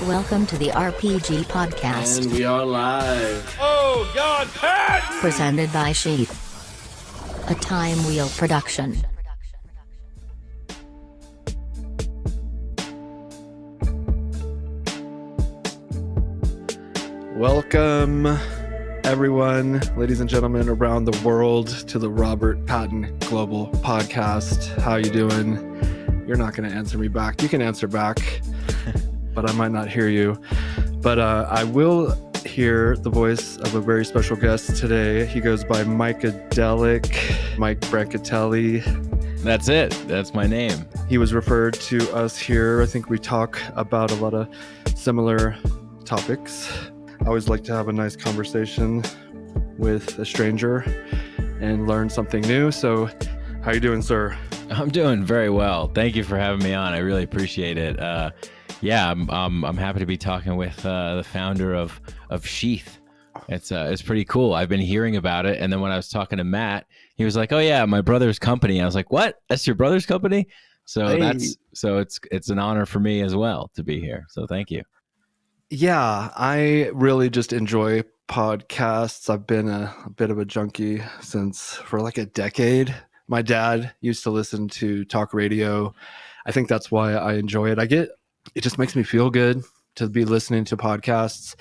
Welcome to the RPG Podcast. And we are live. Oh, God, Patton! Presented by SHEATH. A Time Wheel production. Welcome, everyone, ladies and gentlemen around the world, to the Robert Patton Global Podcast. How you doing? You're not going to answer me back. You can answer back, but I might not hear you. But I will hear the voice of a very special guest today. He goes by Mikeadelic, Mike Brancatelli. That's it. That's my name. He was referred to us here. I think we talk about a lot of similar topics. I always like to have a nice conversation with a stranger and learn something new. So how you doing, sir? I'm doing very well. Thank you for having me on. I really appreciate it. I'm happy to be talking with the founder of SHEATH. It's pretty cool. I've been hearing about it, and then when I was talking to Matt, he was like, "Oh yeah, my brother's company." I was like, "What? That's your brother's company?" So Hey. it's an honor for me as well to be here. So thank you. Yeah, I really just enjoy podcasts. I've been a bit of a junkie for like a decade. My dad used to listen to talk radio. I think that's why I enjoy it. It just makes me feel good to be listening to podcasts,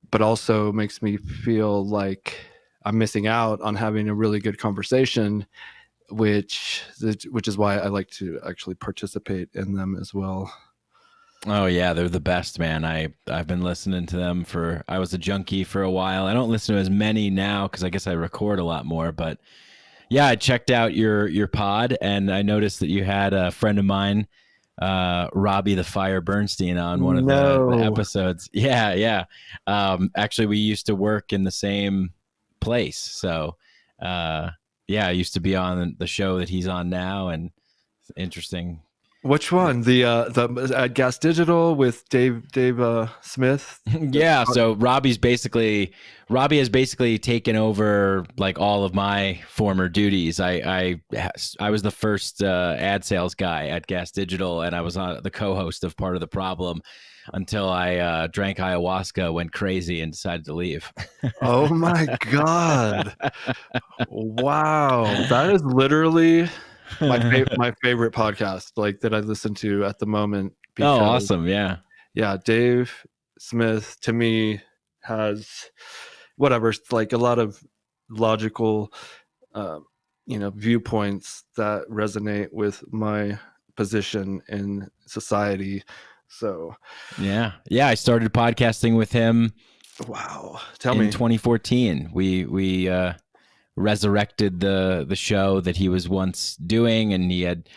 but also makes me feel like I'm missing out on having a really good conversation, which is why I like to actually participate in them as well. Oh yeah, they're the best, man. I've been listening to them I was a junkie for a while. I don't listen to as many now because I guess I record a lot more, but yeah, I checked out your pod and I noticed that you had a friend of mine, Robbie the Fire Bernstein, on one of the episodes. Yeah. Actually, we used to work in the same place. So I used to be on the show that he's on now, and it's interesting. Which one? The Gas Digital with Dave Smith? Yeah, so Robbie has basically taken over like all of my former duties. I was the first ad sales guy at Gas Digital, and I was the co-host of Part of the Problem until I drank ayahuasca, went crazy, and decided to leave. Oh my God. Wow. That is literally my favorite podcast, like, that I listen to at the moment. Oh, awesome. Yeah, Dave Smith to me has like a lot of logical viewpoints that resonate with my position in society. So yeah, I started podcasting with him. Wow. In 2014. We resurrected the show that he was once doing and he had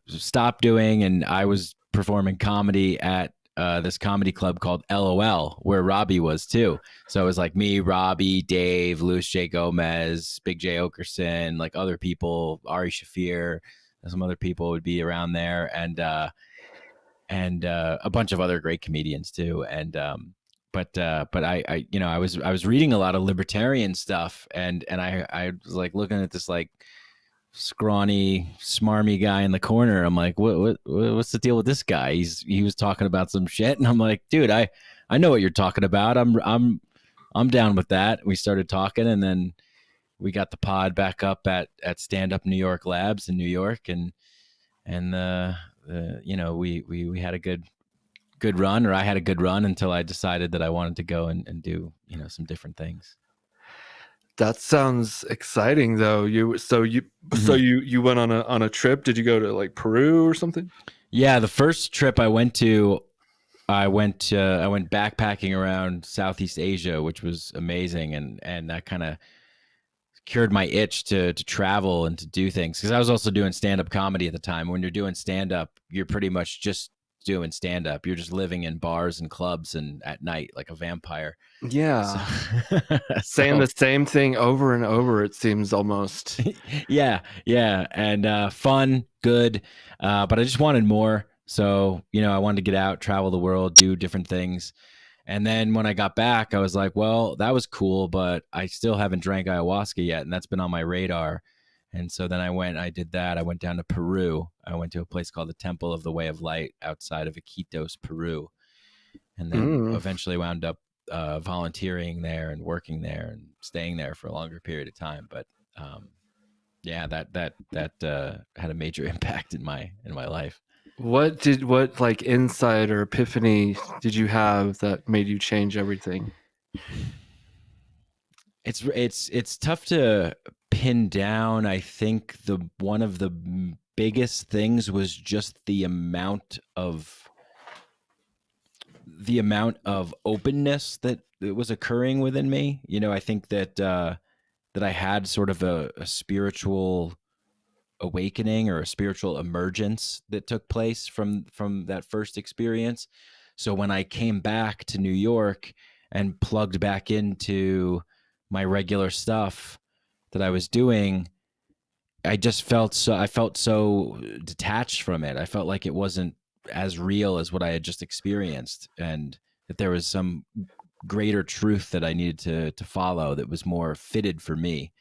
stopped doing, and I was performing comedy at this comedy club called LOL, where Robbie was too. So it was like me, Robbie, Dave, Louis J. Gomez, Big J. Okerson, like other people, Ari Shafir, some other people would be around there, and a bunch of other great comedians too. And But I was reading a lot of libertarian stuff, and I was like looking at this like scrawny, smarmy guy in the corner. I'm like, what's the deal with this guy? He was talking about some shit, and I'm like, dude, I know what you're talking about. I'm down with that. We started talking, and then we got the pod back up at Stand Up New York Labs in New York, and we had a good run, or I had a good run until I decided that I wanted to go and do some different things. That sounds exciting, though. You went on a trip. Did you go to like Peru or something? Yeah, the first trip I went backpacking around Southeast Asia, which was amazing, and that kind of cured my itch to travel and to do things, because I was also doing stand-up comedy at the time. When you're doing stand-up, you're pretty much just doing stand-up. You're just living in bars and clubs and at night like a vampire. Yeah. Saying the same thing over and over, it seems, almost. Yeah. And fun, good. But I just wanted more. So, I wanted to get out, travel the world, do different things. And then when I got back, I was like, well, that was cool, but I still haven't drank ayahuasca yet. And that's been on my radar. And so then I did that. I went down to Peru. I went to a place called the Temple of the Way of Light outside of Iquitos, Peru. And then eventually wound up volunteering there and working there and staying there for a longer period of time. But yeah, that had a major impact in my life. What like insight or epiphany did you have that made you change everything? It's tough to pin down. I think one of the biggest things was just the amount of openness that was occurring within me. You know, I think that I had sort of a spiritual awakening or a spiritual emergence that took place from that first experience. So when I came back to New York and plugged back into my regular stuff that I was doing, I felt so detached from it. I felt like it wasn't as real as what I had just experienced, and that there was some greater truth that I needed to follow that was more fitted for me,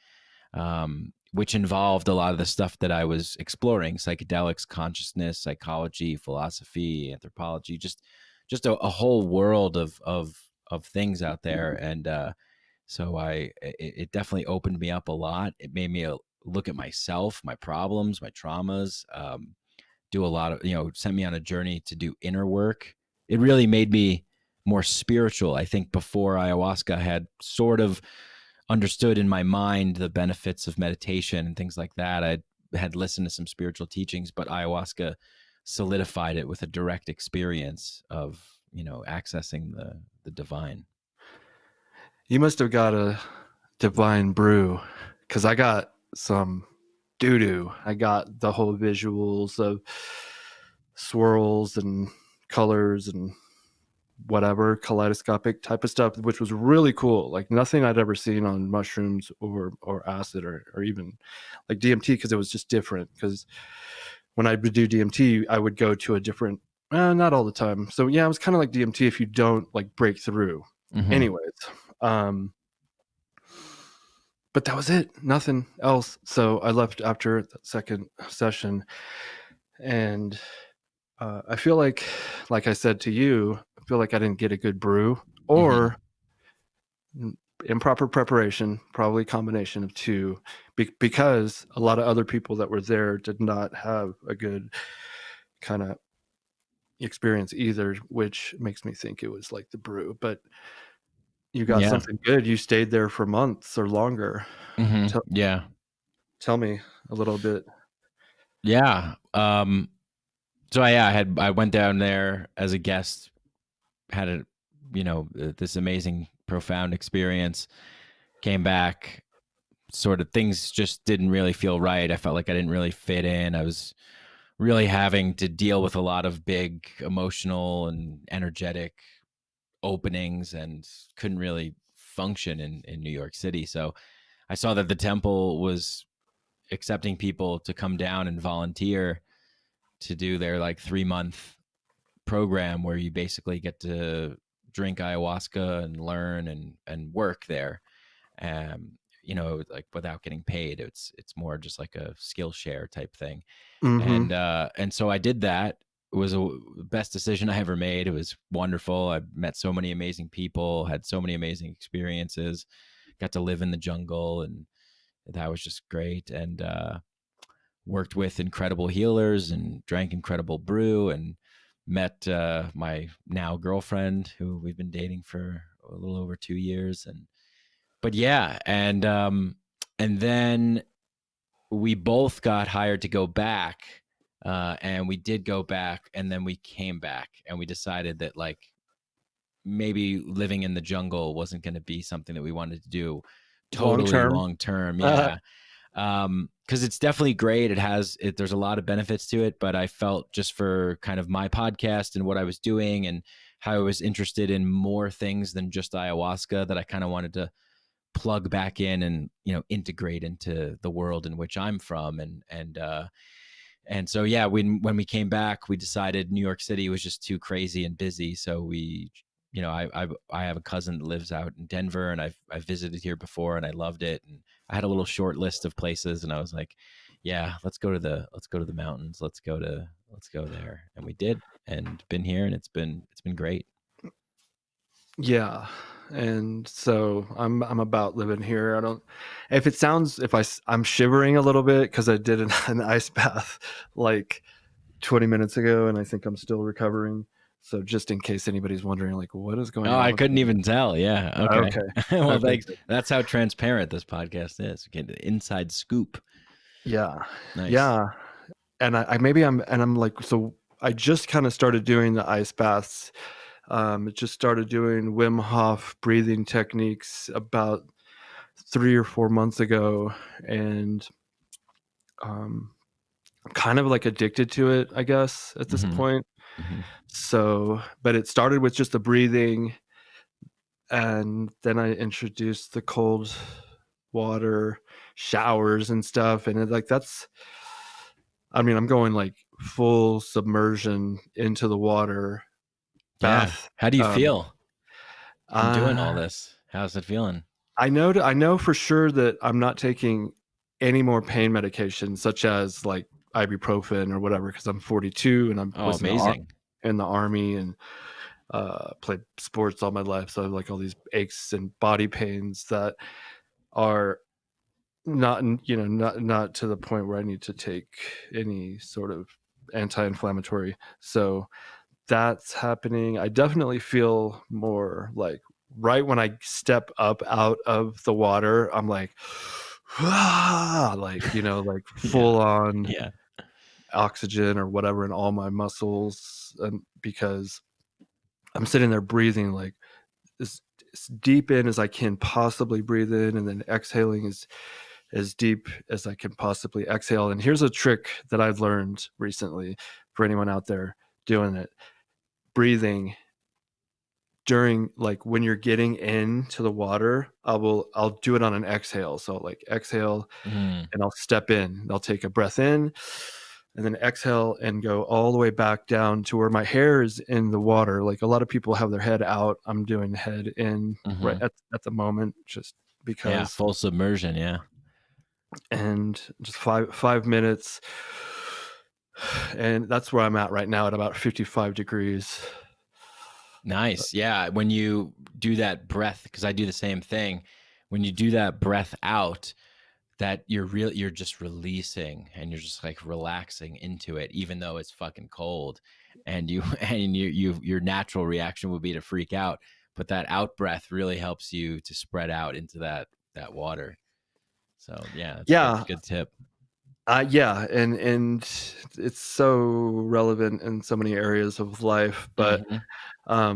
which involved a lot of the stuff that I was exploring: psychedelics, consciousness, psychology, philosophy, anthropology, just a whole world of things out there. And so it definitely opened me up a lot. It made me look at myself, my problems, my traumas, do a lot of, sent me on a journey to do inner work. It really made me more spiritual. I think before ayahuasca, I had sort of understood in my mind the benefits of meditation and things like that. I had listened to some spiritual teachings, but ayahuasca solidified it with a direct experience of, accessing the divine. You must have got a divine brew, because I got some doo-doo. I got the whole visuals of swirls and colors and whatever, kaleidoscopic type of stuff, which was really cool. Like nothing I'd ever seen on mushrooms or acid or even like DMT, because it was just different. Because when I would do DMT, I would go to a different, not all the time. So yeah, it was kind of like DMT if you don't like break through. Mm-hmm. Anyways, but that was it, nothing else. So I left after the second session, and I feel like I said to you, I feel like I didn't get a good brew, or improper preparation, probably a combination of two, because a lot of other people that were there did not have a good kind of experience either, which makes me think it was like the brew. But you got something good. You stayed there for months or longer. Mm-hmm. Tell me a little bit. Yeah. So I went down there as a guest, had this amazing, profound experience, came back, sort of things just didn't really feel right. I felt like I didn't really fit in. I was really having to deal with a lot of big emotional and energetic openings and couldn't really function in New York City. So I saw that the temple was accepting people to come down and volunteer to do their like 3-month program where you basically get to drink ayahuasca and learn and work there. Like without getting paid. It's more just like a Skillshare type thing. Mm-hmm. And so I did that. It was the best decision I ever made. It was wonderful. I met so many amazing people, had so many amazing experiences, got to live in the jungle, and that was just great. And worked with incredible healers and drank incredible brew, and met my now girlfriend, who we've been dating for a little over 2 years. And then we both got hired to go back, and we did go back, and then we came back, and we decided that like maybe living in the jungle wasn't going to be something that we wanted to do totally long term. Yeah. Because it's definitely great. There's a lot of benefits to it, but I felt just for kind of my podcast and what I was doing and how I was interested in more things than just ayahuasca, that I kind of wanted to plug back in and integrate into the world in which I'm from. And so yeah, when we came back, we decided New York City was just too crazy and busy, so we you know, I have a cousin that lives out in Denver, and I've visited here before, and I loved it. And I had a little short list of places, and I was like, yeah, let's go to the mountains. Let's go there. And we did, and been here, and it's been great. Yeah. And so I'm about living here. I don't, if it sounds, I'm shivering a little bit because I did an ice bath like 20 minutes ago, and I think I'm still recovering. So just in case anybody's wondering, like, what is going Oh, on? I with couldn't me? even tell. Yeah. Okay. Okay. Well, Okay. thanks. That's how transparent this podcast is. Get the inside scoop. Yeah. Nice. Yeah. And I'm like, so I just kind of started doing the ice baths. Just started doing Wim Hof breathing techniques about 3 or 4 months ago, and I'm kind of like addicted to it, I guess, at this point. So, but it started with just the breathing, and then I introduced the cold water showers and stuff, and I'm going like full submersion into the water bath. How do you feel from doing all uh, this? How's it feeling? I know for sure that I'm not taking any more pain medication, such as like ibuprofen or whatever, because I'm 42 and was amazing. in the army, and played sports all my life. So I have like all these aches and body pains that are not to the point where I need to take any sort of anti-inflammatory. So that's happening. I definitely feel more like right when I step up out of the water, I'm like, like, like full on oxygen or whatever in all my muscles. And because I'm sitting there breathing like as deep in as I can possibly breathe in, and then exhaling as deep as I can possibly exhale. And here's a trick that I've learned recently for anyone out there doing it. Breathing during, like, when you're getting into the water, I'll do it on an exhale. So like exhale and I'll step in. I'll take a breath in and then exhale and go all the way back down to where my hair is in the water. Like a lot of people have their head out. I'm doing head in right at the moment, just because. Full submersion. Yeah. And just 5 minutes. And that's where I'm at right now at about 55 degrees. Nice. Yeah. When you do that breath, because I do the same thing, when you do that breath out, that you're just releasing and you're just like relaxing into it, even though it's fucking cold, and your natural reaction would be to freak out. But that out breath really helps you to spread out into that water. So that's a good tip. Yeah, and it's so relevant in so many areas of life, but I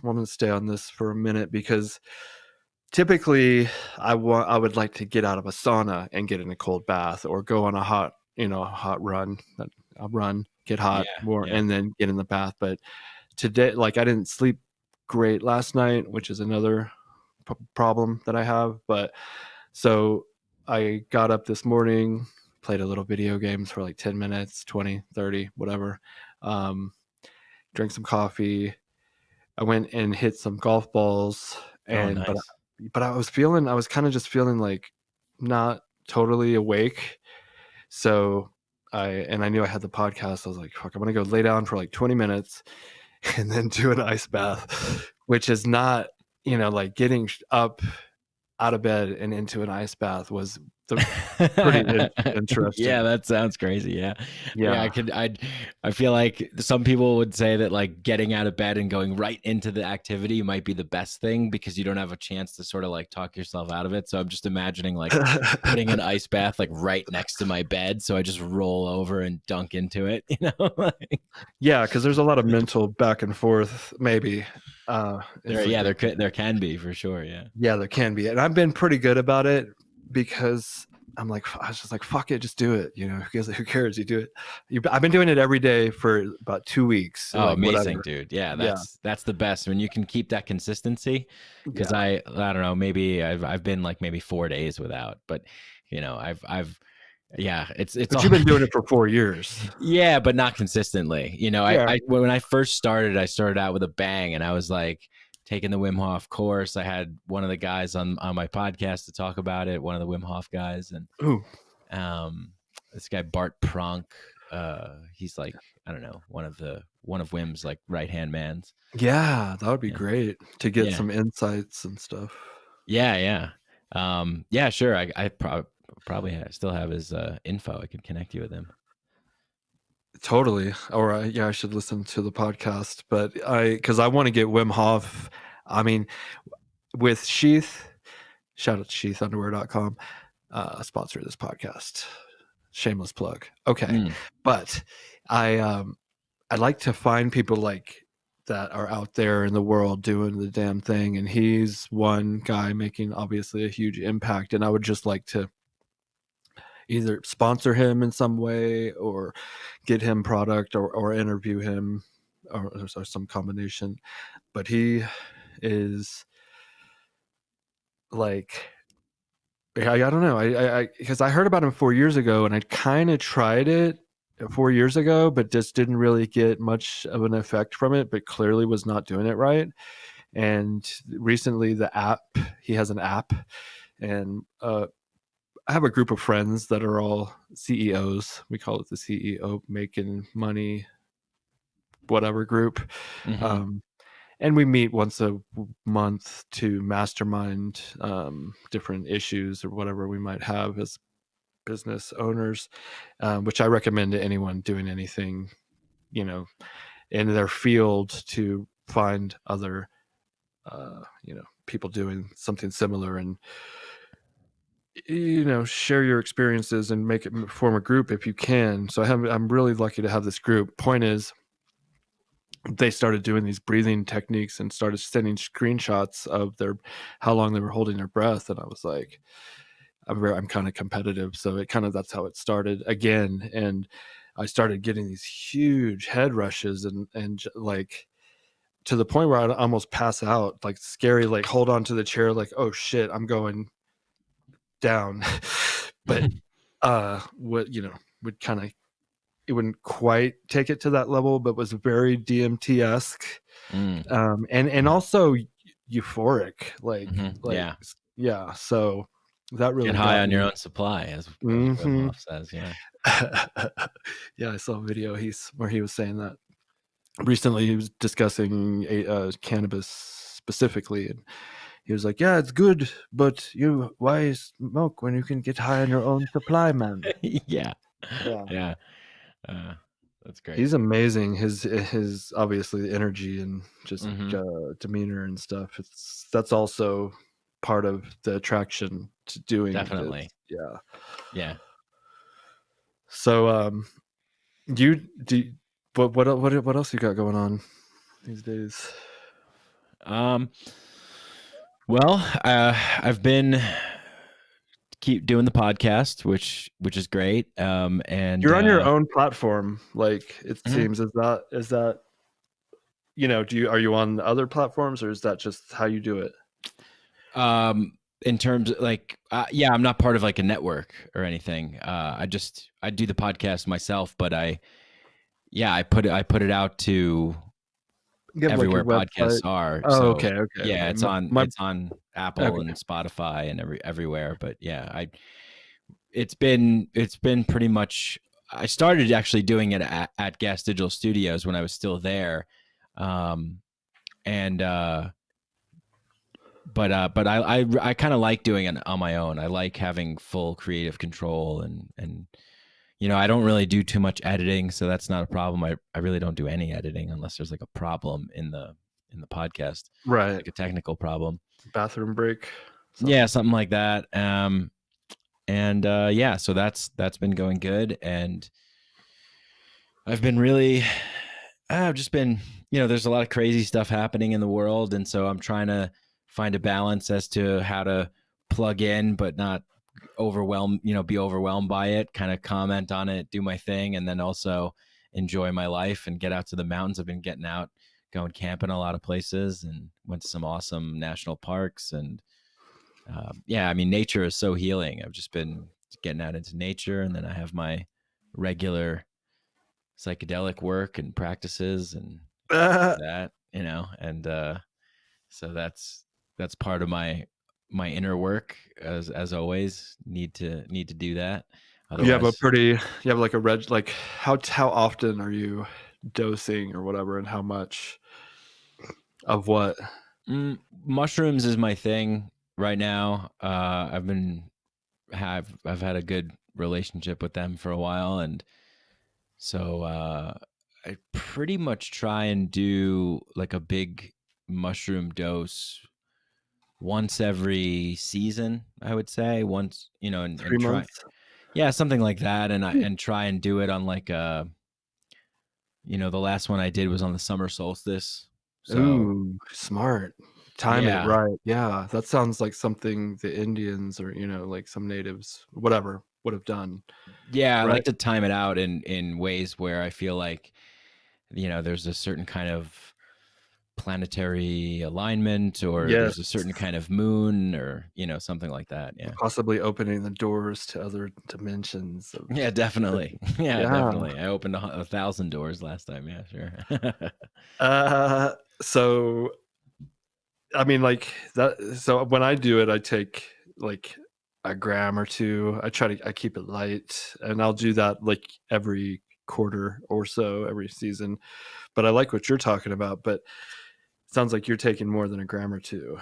want to stay on this for a minute because typically I would like to get out of a sauna and get in a cold bath, or go on a hot run, get hot more, and then get in the bath. But today, like, I didn't sleep great last night, which is another problem that I have. But so I got up this morning, played a little video games for like 10 minutes, 20, 30, whatever. Drank some coffee. I went and hit some golf balls, and but I was kind of just feeling like not totally awake. So I knew I had the podcast. I was like, fuck, I'm gonna go lay down for like 20 minutes and then do an ice bath, which is not, like getting up out of bed and into an ice bath was pretty interesting. Yeah, that sounds crazy. Yeah. I feel like some people would say that like getting out of bed and going right into the activity might be the best thing because you don't have a chance to sort of like talk yourself out of it. So I'm just imagining like putting an ice bath like right next to my bed, so I just roll over and dunk into it, Yeah, because there's a lot of mental back and forth, maybe. There can be, for sure. Yeah, there can be, and I've been pretty good about it because I was just like, fuck it, just do it. Who cares? You do it. I've been doing it every day for about 2 weeks. Oh, like, amazing, whatever. Dude. Yeah, that's the best when you can keep that consistency. Because I don't know, maybe I've been like maybe 4 days without, but I've Yeah, it's But all, you've been doing it for 4 years. yeah, but not consistently. You know, Yeah. I when I first started, I started out with a bang, and I was like taking the Wim Hof course. I had one of the guys on my podcast to talk about it, one of the Wim Hof guys, and Ooh. this guy Bart Pronk. He's like, I don't know, one of Wim's like right hand mans. Yeah, that would be Yeah. great to get some insights and stuff. Yeah. Yeah, sure. I probably still have his info. I could connect you with him. Totally. Or I should listen to the podcast. But because I want to get Wim Hof. I mean, with Sheath, shout out to sheathunderwear.com, sponsor of this podcast. Shameless plug. Okay. But I'd like to find people like that are out there in the world doing the damn thing. And he's one guy making obviously a huge impact. And I would just like to either sponsor him in some way or get him product or interview him or some combination. But he is like, I don't know. I because I heard about him 4 years ago and I kind of tried it 4 years ago, but just didn't really get much of an effect from it, but clearly was not doing it right. And recently he has an app, and I have a group of friends that are all CEOs. We call it the CEO Making Money, whatever group. And we meet once a month to mastermind different issues or whatever we might have as business owners, which I recommend to anyone doing anything, in their field to find other, people doing something similar and, share your experiences and form a group if you can. So I'm really lucky to have this group. Point is, they started doing these breathing techniques and started sending screenshots of how long they were holding their breath. And I was like, I'm kind of competitive. So that's how it started again. And I started getting these huge head rushes and like to the point where I'd almost pass out, like scary, like hold on to the chair, like, oh shit, I'm going down. But would kind of, it wouldn't quite take it to that level, but was very DMT-esque, and also euphoric, like yeah. So that really get high got on me. your own supply, as Wim Hof says. Yeah. Yeah, I saw a video where he was saying that recently. He was discussing cannabis specifically, and he was like, yeah, it's good, but why smoke when you can get high on your own supply, man? Yeah. That's great. He's amazing. His obviously the energy and just demeanor and stuff. That's also part of the attraction to doing definitely this. Yeah. So what else you got going on these days? Well, I've been keep doing the podcast, which is great. And you're on your own platform, like it seems. Is that are you on other platforms, or is that just how you do it? In terms of like, I'm not part of like a network or anything. I do the podcast myself, but I put it out to everywhere podcasts are. Oh, so, okay. Yeah, it's on Apple and Spotify and everywhere. But yeah, it's been pretty much. I started actually doing it at Gas Digital Studios when I was still there, but I kind of like doing it on my own. I like having full creative control and I don't really do too much editing, so that's not a problem. I really don't do any editing unless there's like a problem in the podcast, right? Like a technical problem, bathroom break, something like that. So that's been going good, and I've just been, there's a lot of crazy stuff happening in the world, and so I'm trying to find a balance as to how to plug in but not be overwhelmed by it, kind of comment on it, do my thing, and then also enjoy my life and get out to the mountains. I've been getting out, going camping a lot of places, and went to some awesome national parks. And nature is so healing. I've just been getting out into nature, and then I have my regular psychedelic work and practices and that, and so that's part of my inner work, as always. Need to do that. You have Otherwise, you have like a like how often are you dosing or whatever, and how much of what? mushrooms is my thing right now. I've had a good relationship with them for a while, and so I pretty much try and do like a big mushroom dose once every season, I would say. Once, and, 3 months? yeah, something like that, and try and do it on like the last one I did was on the summer solstice. So Ooh, smart. Timing it yeah, right. Yeah, that sounds like something the Indians or like some natives, whatever, would have done. yeah, I Right? like to time it out in ways where I feel like there's a certain kind of planetary alignment, or Yes. there's a certain kind of moon, or something like that. Yeah. Possibly opening the doors to other dimensions of Yeah, definitely. Yeah, yeah. definitely. I opened 1,000 doors last time. Yeah, sure. So I mean, like that. So when I do it, I take like a gram or two. I keep it light, and I'll do that like every quarter or so, every season. But I like what you're talking about. But it sounds like you're taking more than a gram or two.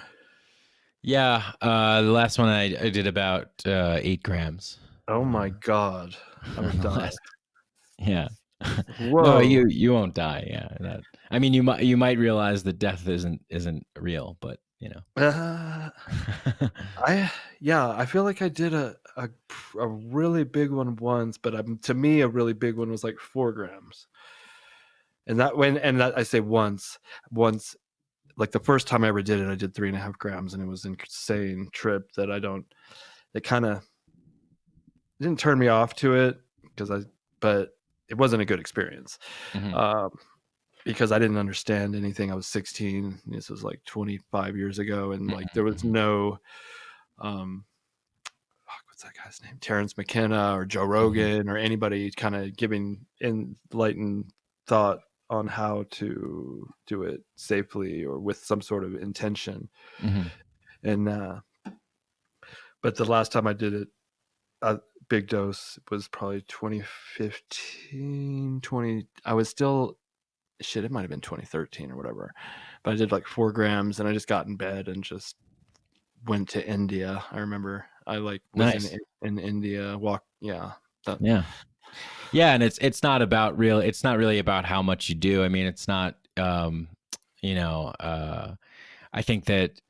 Yeah, the last one I did about 8 grams. Oh my God, I would The die. last, yeah. No, Whoa. you won't die. Yeah, I mean, you might realize that death isn't real, but Uh, I feel like I did a really big one once, but to me a really big one was like 4 grams. And that I say once, like the first time I ever did it, I did 3.5 grams, and it was an insane trip that it kind of didn't turn me off to it but it wasn't a good experience. Mhm. Because I didn't understand anything. I was 16. This was like 25 years ago, and like there was no what's that guy's name? Terrence McKenna or Joe Rogan or anybody kind of giving enlightened thought on how to do it safely or with some sort of intention. And but the last time I did it, a big dose, was probably 2015, 20. I was still it might have been 2013 or whatever, but I did like 4 grams, and I just got in bed and just went to India. I remember I like was Nice. in India, Yeah. Yeah, and it's not really about how much you do. I mean, it's not I think that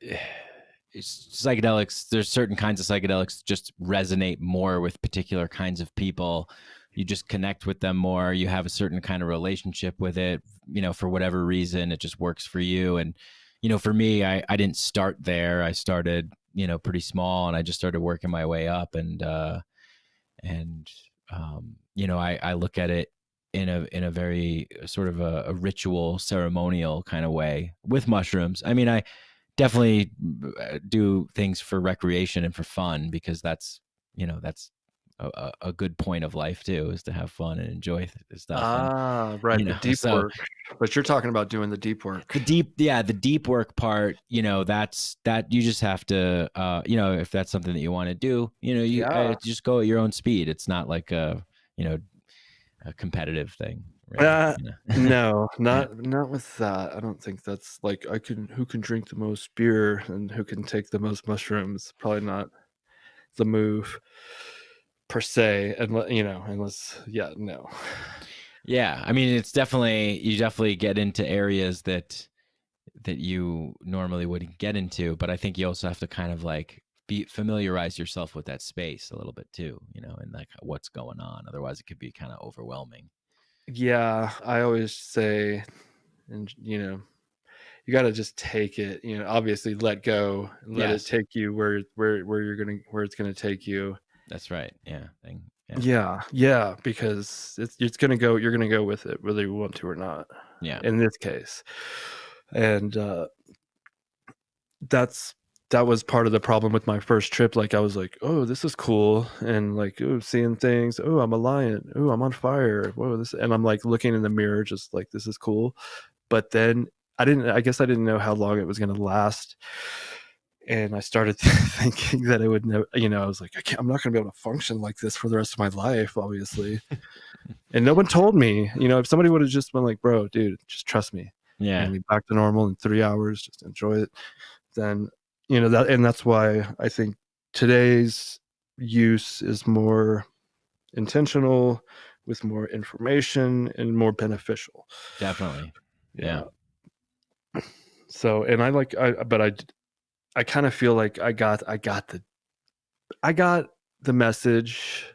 psychedelics, there's certain kinds of psychedelics just resonate more with particular kinds of people. You just connect with them more. You have a certain kind of relationship with it, for whatever reason, it just works for you. And, for me, I didn't start there. I started, pretty small, and I just started working my way up. I look at it in a very sort of a ritual, ceremonial kind of way with mushrooms. I mean, I definitely do things for recreation and for fun, because that's a good point of life too, is to have fun and enjoy stuff. And right, the deep so work. But you're talking about doing the deep work. the deep work part, that you just have to if that's something that you want to do, you just go at your own speed. It's not like a competitive thing, really. No, Yeah. not with that. I don't think that's like who can drink the most beer and who can take the most mushrooms. Probably not the move per se, unless no. Yeah, I mean, you definitely get into areas that you normally wouldn't get into, but I think you also have to kind of like familiarize yourself with that space a little bit too, and like what's going on. Otherwise, it could be kind of overwhelming. Yeah, I always say, and you got to just take it. Obviously, let go and let it take you where it's gonna take you. That's right. Yeah. Yeah, because it's gonna go. You're gonna go with it whether you want to or not. Yeah. In this case, and that's that was part of the problem with my first trip. Like I was like, oh, this is cool, and like, oh, seeing things. Oh, I'm a lion. Oh, I'm on fire. Whoa, this, and I'm like looking in the mirror, just like, this is cool. But then I guess I didn't know how long it was going to last. And I started thinking that it would never, I was like, I'm not going to be able to function like this for the rest of my life, obviously. And no one told me, if somebody would have just been like, bro, dude, just trust me. Yeah. And be back to normal in 3 hours, just enjoy it. Then, that's why I think today's use is more intentional, with more information and more beneficial. Definitely. Yeah. So, and I kind of feel like I got the message,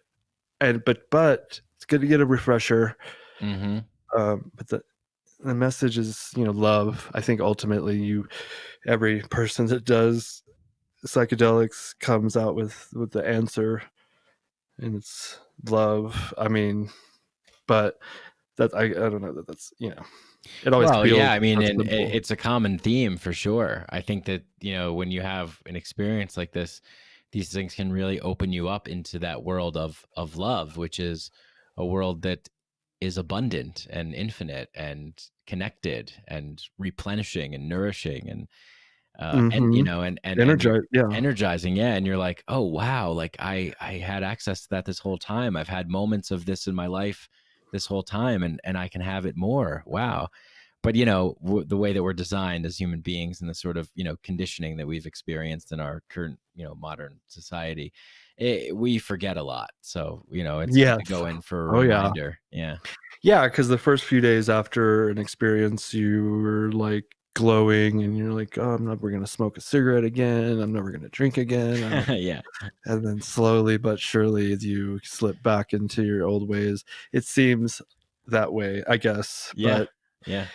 but it's good to get a refresher. Mm-hmm. But the message is, love. I think ultimately every person that does psychedelics comes out with the answer, and it's love. I mean, but that I don't know that's it always feels. Yeah, I mean, and simple. it's a common theme for sure. I think that, when you have an experience like this, these things can really open you up into that world of love, which is a world that is abundant and infinite and connected and replenishing and nourishing and energizing. Yeah. And you're like, oh, wow. Like I had access to that this whole time. I've had moments of this in my life this whole time, and I can have it more. Wow. But, the way that we're designed as human beings and the sort of, conditioning that we've experienced in our current, modern society, we forget a lot. So, it's good to go in for a reminder. Yeah. Yeah. Because the first few days after an experience, you were like glowing and you're like, oh, I'm never going to smoke a cigarette again. I'm never going to drink again. Yeah. And then slowly but surely you slip back into your old ways. It seems that way, I guess. Yeah. But yeah.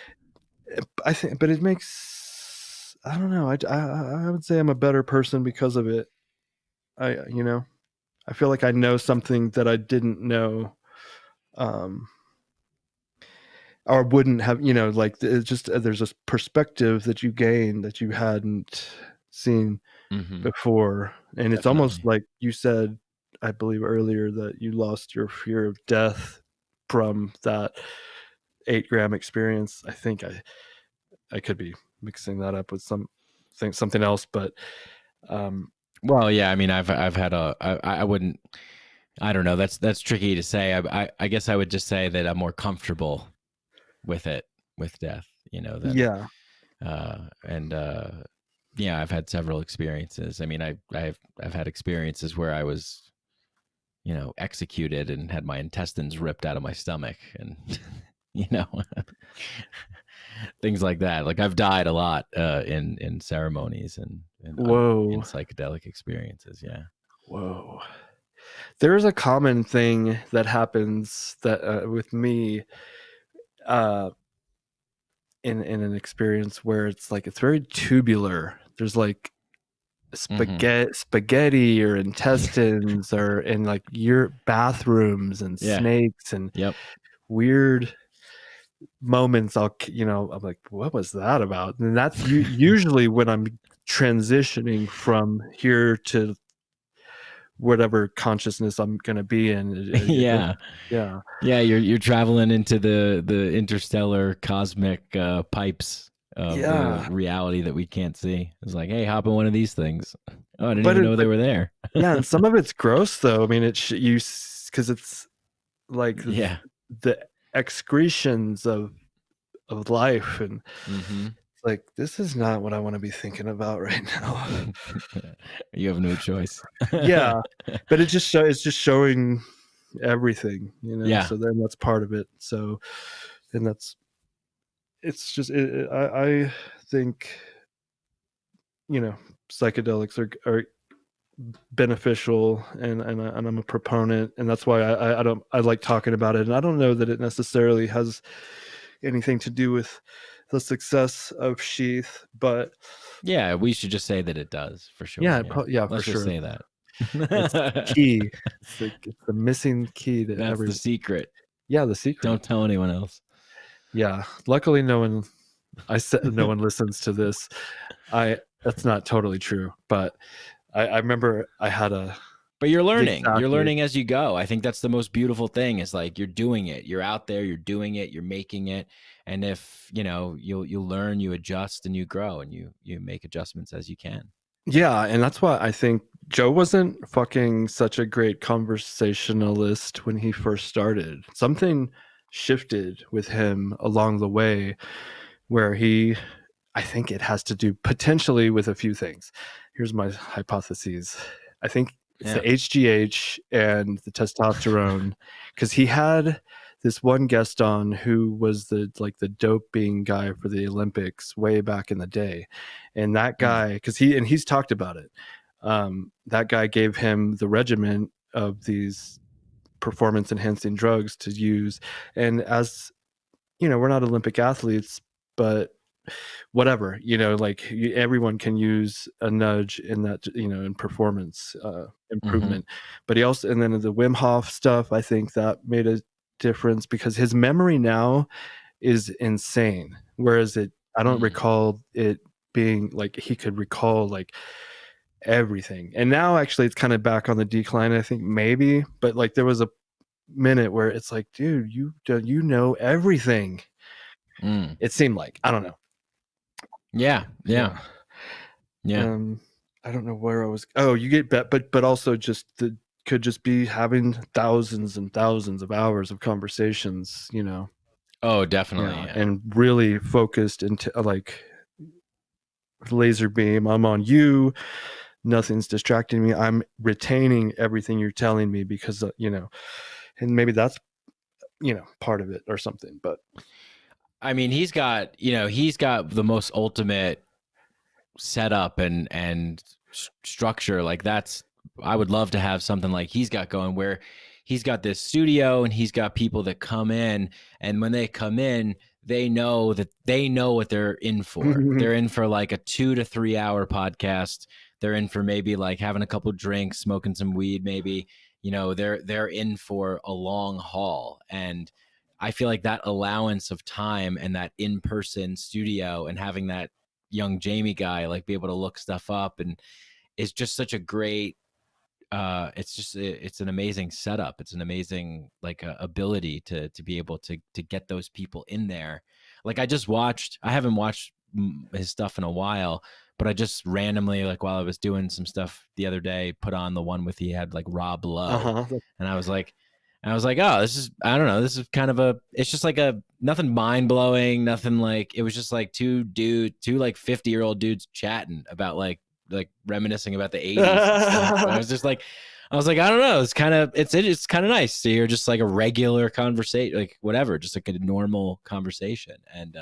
I think, but it makes, I don't know. I would say I'm a better person because of it. I feel like I know something that I didn't know, or wouldn't have, like it's just, there's this perspective that you gain that you hadn't seen before. And it's almost like you said, I believe earlier, that you lost your fear of death from that 8-gram experience. I think I could be mixing that up with something else, but well, yeah, I mean, I've had I wouldn't, I don't know. That's tricky to say. I guess I would just say that I'm more comfortable with death, than, yeah, I've had several experiences. I mean, I've had experiences where I was, executed and had my intestines ripped out of my stomach and, things like that. Like I've died a lot in ceremonies and in psychedelic experiences. Yeah. Whoa. There's a common thing that happens that with me in an experience where it's like it's very tubular. There's like spaghetti or intestines or in like your bathrooms and snakes and weird moments. I'm like, what was that about? And that's usually when I'm transitioning from here to whatever consciousness I'm gonna be in. Yeah. You're traveling into the interstellar cosmic pipes of the reality that we can't see. It's like, hey, hop in one of these things. Oh, I didn't even know they were there. Yeah, and some of it's gross though. I mean, because it's like the excretions of life, and it's like, this is not what I want to be thinking about right now. You have no choice. Yeah, but it's just showing everything, so then that's part of it. So, and it's just I think psychedelics are beneficial, and I'm a proponent, and that's why I like talking about it. And I don't know that it necessarily has anything to do with the success of SHEATH, but yeah, we should just say that it does for sure. Let's for sure. Say that. It's key. It's the missing key to that's the secret. Yeah, the secret. Don't tell anyone else. Yeah, luckily no one listens to this. that's not totally true, but I remember I had But you're learning. Exactly. You're learning as you go. I think that's the most beautiful thing is like you're doing it. You're out there, you're doing it, you're making it. And if, you'll learn, you adjust and you grow and you make adjustments as you can. Yeah, and that's why I think Joe wasn't fucking such a great conversationalist when he first started. Something shifted with him along the way where I think it has to do potentially with a few things. Here's my hypotheses. I think it's the HGH and the testosterone, because he had this one guest on who was the doping guy for the Olympics way back in the day, and that guy, because he's talked about it. That guy gave him the regimen of these performance enhancing drugs to use, and as we're not Olympic athletes, but whatever, everyone can use a nudge in that, in performance improvement. But he also, and then the Wim Hof stuff, I think that made a difference because his memory now is insane. Whereas I don't recall it being like he could recall like everything. And now actually it's kind of back on the decline, I think maybe, but like there was a minute where it's like, dude, you know everything. It seemed like, I don't know. Yeah. I don't know where I was. Oh, you get but also just could just be having thousands and thousands of hours of conversations, Oh, definitely. And really focused into like laser beam. I'm on you. Nothing's distracting me. I'm retaining everything you're telling me because, and maybe that's, part of it or something, but I mean, he's got the most ultimate setup and structure. Like I would love to have something like he's got going where he's got this studio and he's got people that come in, and when they come in, they know what they're in for. They're in for like a 2 to 3 hour podcast. They're in for maybe like having a couple drinks, smoking some weed, maybe, they're in for a long haul. And I feel like that allowance of time and that in-person studio and having that young Jamie guy like be able to look stuff up and is just such a great it's an amazing setup. It's an amazing like ability to be able to get those people in there. Like I haven't watched his stuff in a while, but I just randomly, like while I was doing some stuff the other day, put on the one with he had like Rob Lowe, and I was like, oh, this is, I don't know, this is kind of it's just like nothing mind blowing, nothing like, it was just like two like 50-year-old dudes chatting about like reminiscing about the 80s and stuff. And I was like, I don't know, it's kind of nice to hear just like a regular conversation, like whatever, just like a normal conversation. And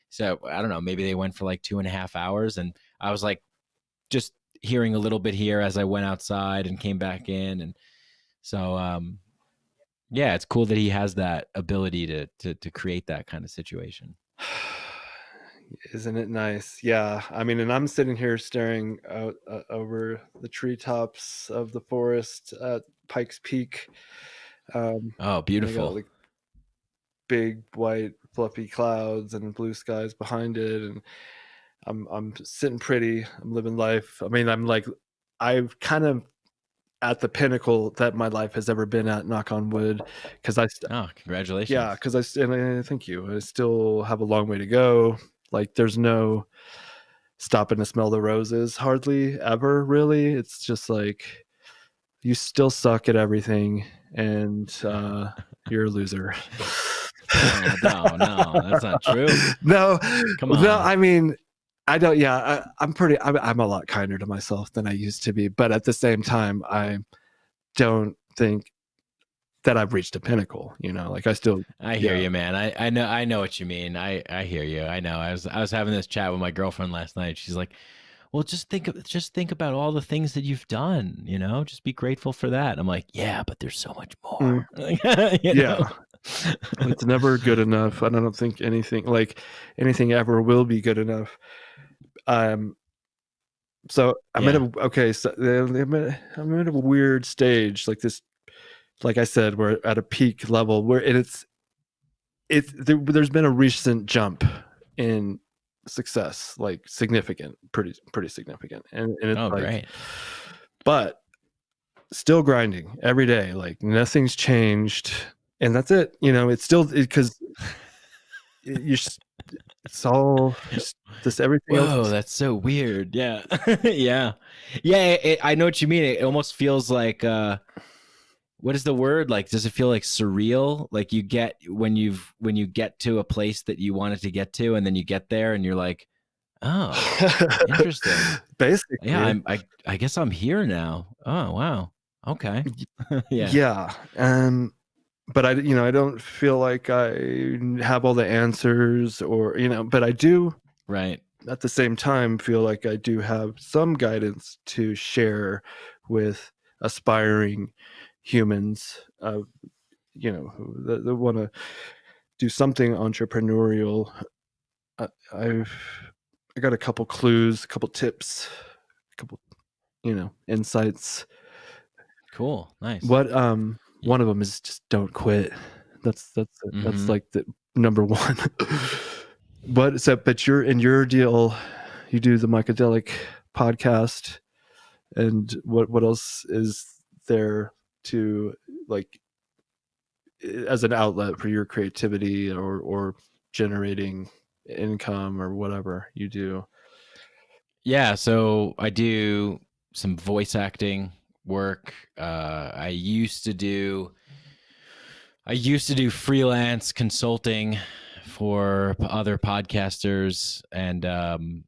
so I don't know, maybe they went for like 2.5 hours, and I was like just hearing a little bit here as I went outside and came back in. And so yeah, it's cool that he has that ability to create that kind of situation. Isn't it nice? Yeah. I mean, and I'm sitting here staring out over the treetops of the forest at Pikes Peak. Oh, beautiful. Got, like, big white fluffy clouds and blue skies behind it, and I'm sitting pretty. I'm living life. I mean, I'm kind of at the pinnacle that my life has ever been at, knock on wood, because congratulations. Yeah, because thank you. I still have a long way to go. Like there's no stopping to smell the roses hardly ever, really. It's just like you still suck at everything and you're a loser. No, that's not true. No, come on. No, I mean, I don't. Yeah, I'm a lot kinder to myself than I used to be, but at the same time, I don't think that I've reached a pinnacle. Like I hear you, man. I know what you mean. I hear you. I know. I was having this chat with my girlfriend last night. She's like, well, just think about all the things that you've done, just be grateful for that. I'm like, yeah, but there's so much more. Yeah. It's never good enough. And I don't think anything ever will be good enough. So I'm at a weird stage like this. Like I said, we're at a peak level where there's been a recent jump in success, like significant, pretty significant. And it's Oh, like, great. but still grinding every day, like nothing's changed, and that's it. It's still because you it's all just this everything else. Whoa, that's so weird. Yeah. Yeah. Yeah. I know what you mean. It almost feels like, what is the word? Like, does it feel like surreal? Like you get when you get to a place that you wanted to get to, and then you get there and you're like, oh, interesting. Basically, Yeah. I guess I'm here now. Oh, wow. Okay. Yeah. Yeah. But I don't feel like I have all the answers, or but I do Right. at the same time feel like I do have some guidance to share with aspiring humans, that want to do something entrepreneurial. I got a couple clues, a couple tips, a couple insights. Cool. Nice. What one of them is just don't quit. That's Mhm. like the number one. But you're in your deal, you do the Mikeadelic podcast, and what else is there to, like, as an outlet for your creativity, or generating income, or whatever you do? Yeah, so I do some voice acting work. I used to do freelance consulting for other podcasters, and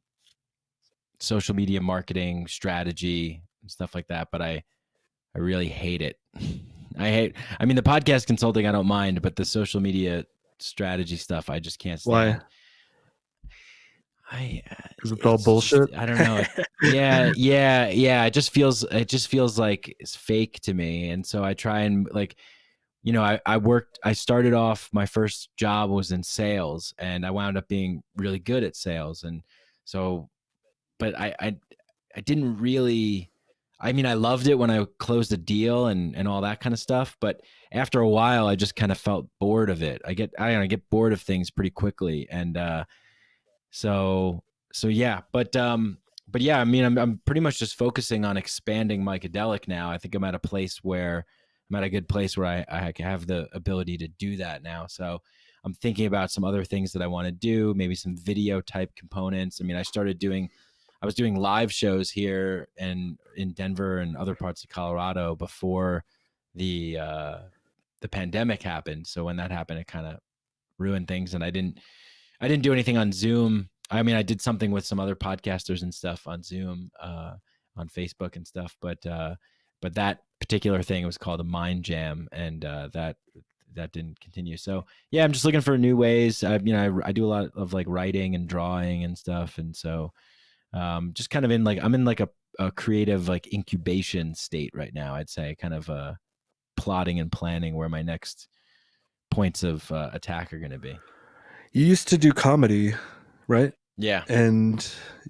social media marketing strategy and stuff like that, but I really hate it. I mean, the podcast consulting I don't mind, but the social media strategy stuff I just can't stand. Why? Because it's all bullshit. I don't know. Yeah. It just feels like it's fake to me. And so I try and, like, I started off, my first job was in sales, and I wound up being really good at sales. And so, but I didn't really, I mean, I loved it when I closed a deal and all that kind of stuff. But after a while, I just kind of felt bored of it. I get bored of things pretty quickly. And, so yeah, but yeah, I mean, I'm pretty much just focusing on expanding Mikeadelic now. I think I'm at a good place where I have the ability to do that now. So I'm thinking about some other things that I want to do, maybe some video type components. I mean, I was doing live shows here and in Denver and other parts of Colorado before the pandemic happened. So when that happened, it kind of ruined things, and I didn't do anything on Zoom. I mean, I did something with some other podcasters and stuff on Zoom, on Facebook and stuff, but that particular thing was called a Mind Jam, and that didn't continue. So yeah, I'm just looking for new ways. I do a lot of, like, writing and drawing and stuff, and so just kind of I'm in like a creative, like, incubation state right now. I'd say kind of plotting and planning where my next points of attack are going to be. You used to do comedy, right? Yeah. And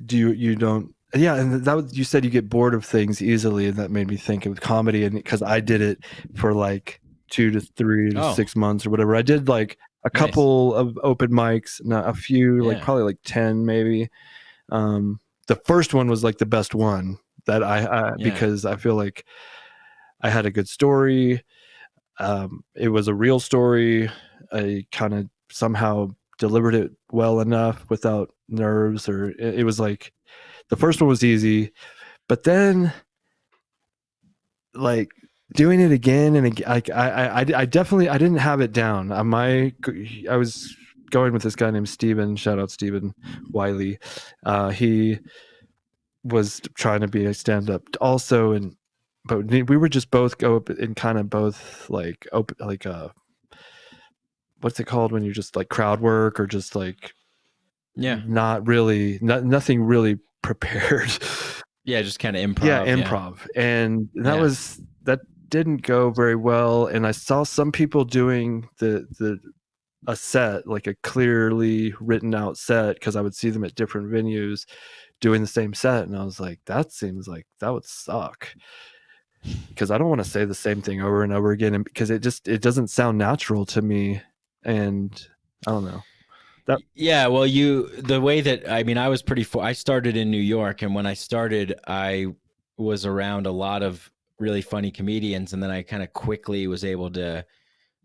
you don't? Yeah, and you said you get bored of things easily, and that made me think of comedy. And because I did it for like 2 to 3 to 6 months or whatever, I did like a couple of open mics, not a few, like probably like 10 maybe. The first one was like the best one that because I feel like I had a good story. It was a real story. I kind of somehow delivered it well enough without nerves, or it was like the first one was easy, but then, like, doing it again and again, I definitely, I didn't have it down. I was going with this guy named Steven, shout out Steven Wiley. He was trying to be a stand-up also, but we were just both go and kind of both like open, like what's it called when you just like crowd work, or just like not really, nothing really prepared. Yeah, just kind of improv. Yeah, improv. And that didn't go very well. And I saw some people doing a set, like a clearly written out set, because I would see them at different venues doing the same set, and I was like, that seems like that would suck, because I don't want to say the same thing over and over again, and because it doesn't sound natural to me. And I don't know. That Yeah, well, the way that I mean, I started in New York, and when I started, I was around a lot of really funny comedians, and then I kind of quickly was able to,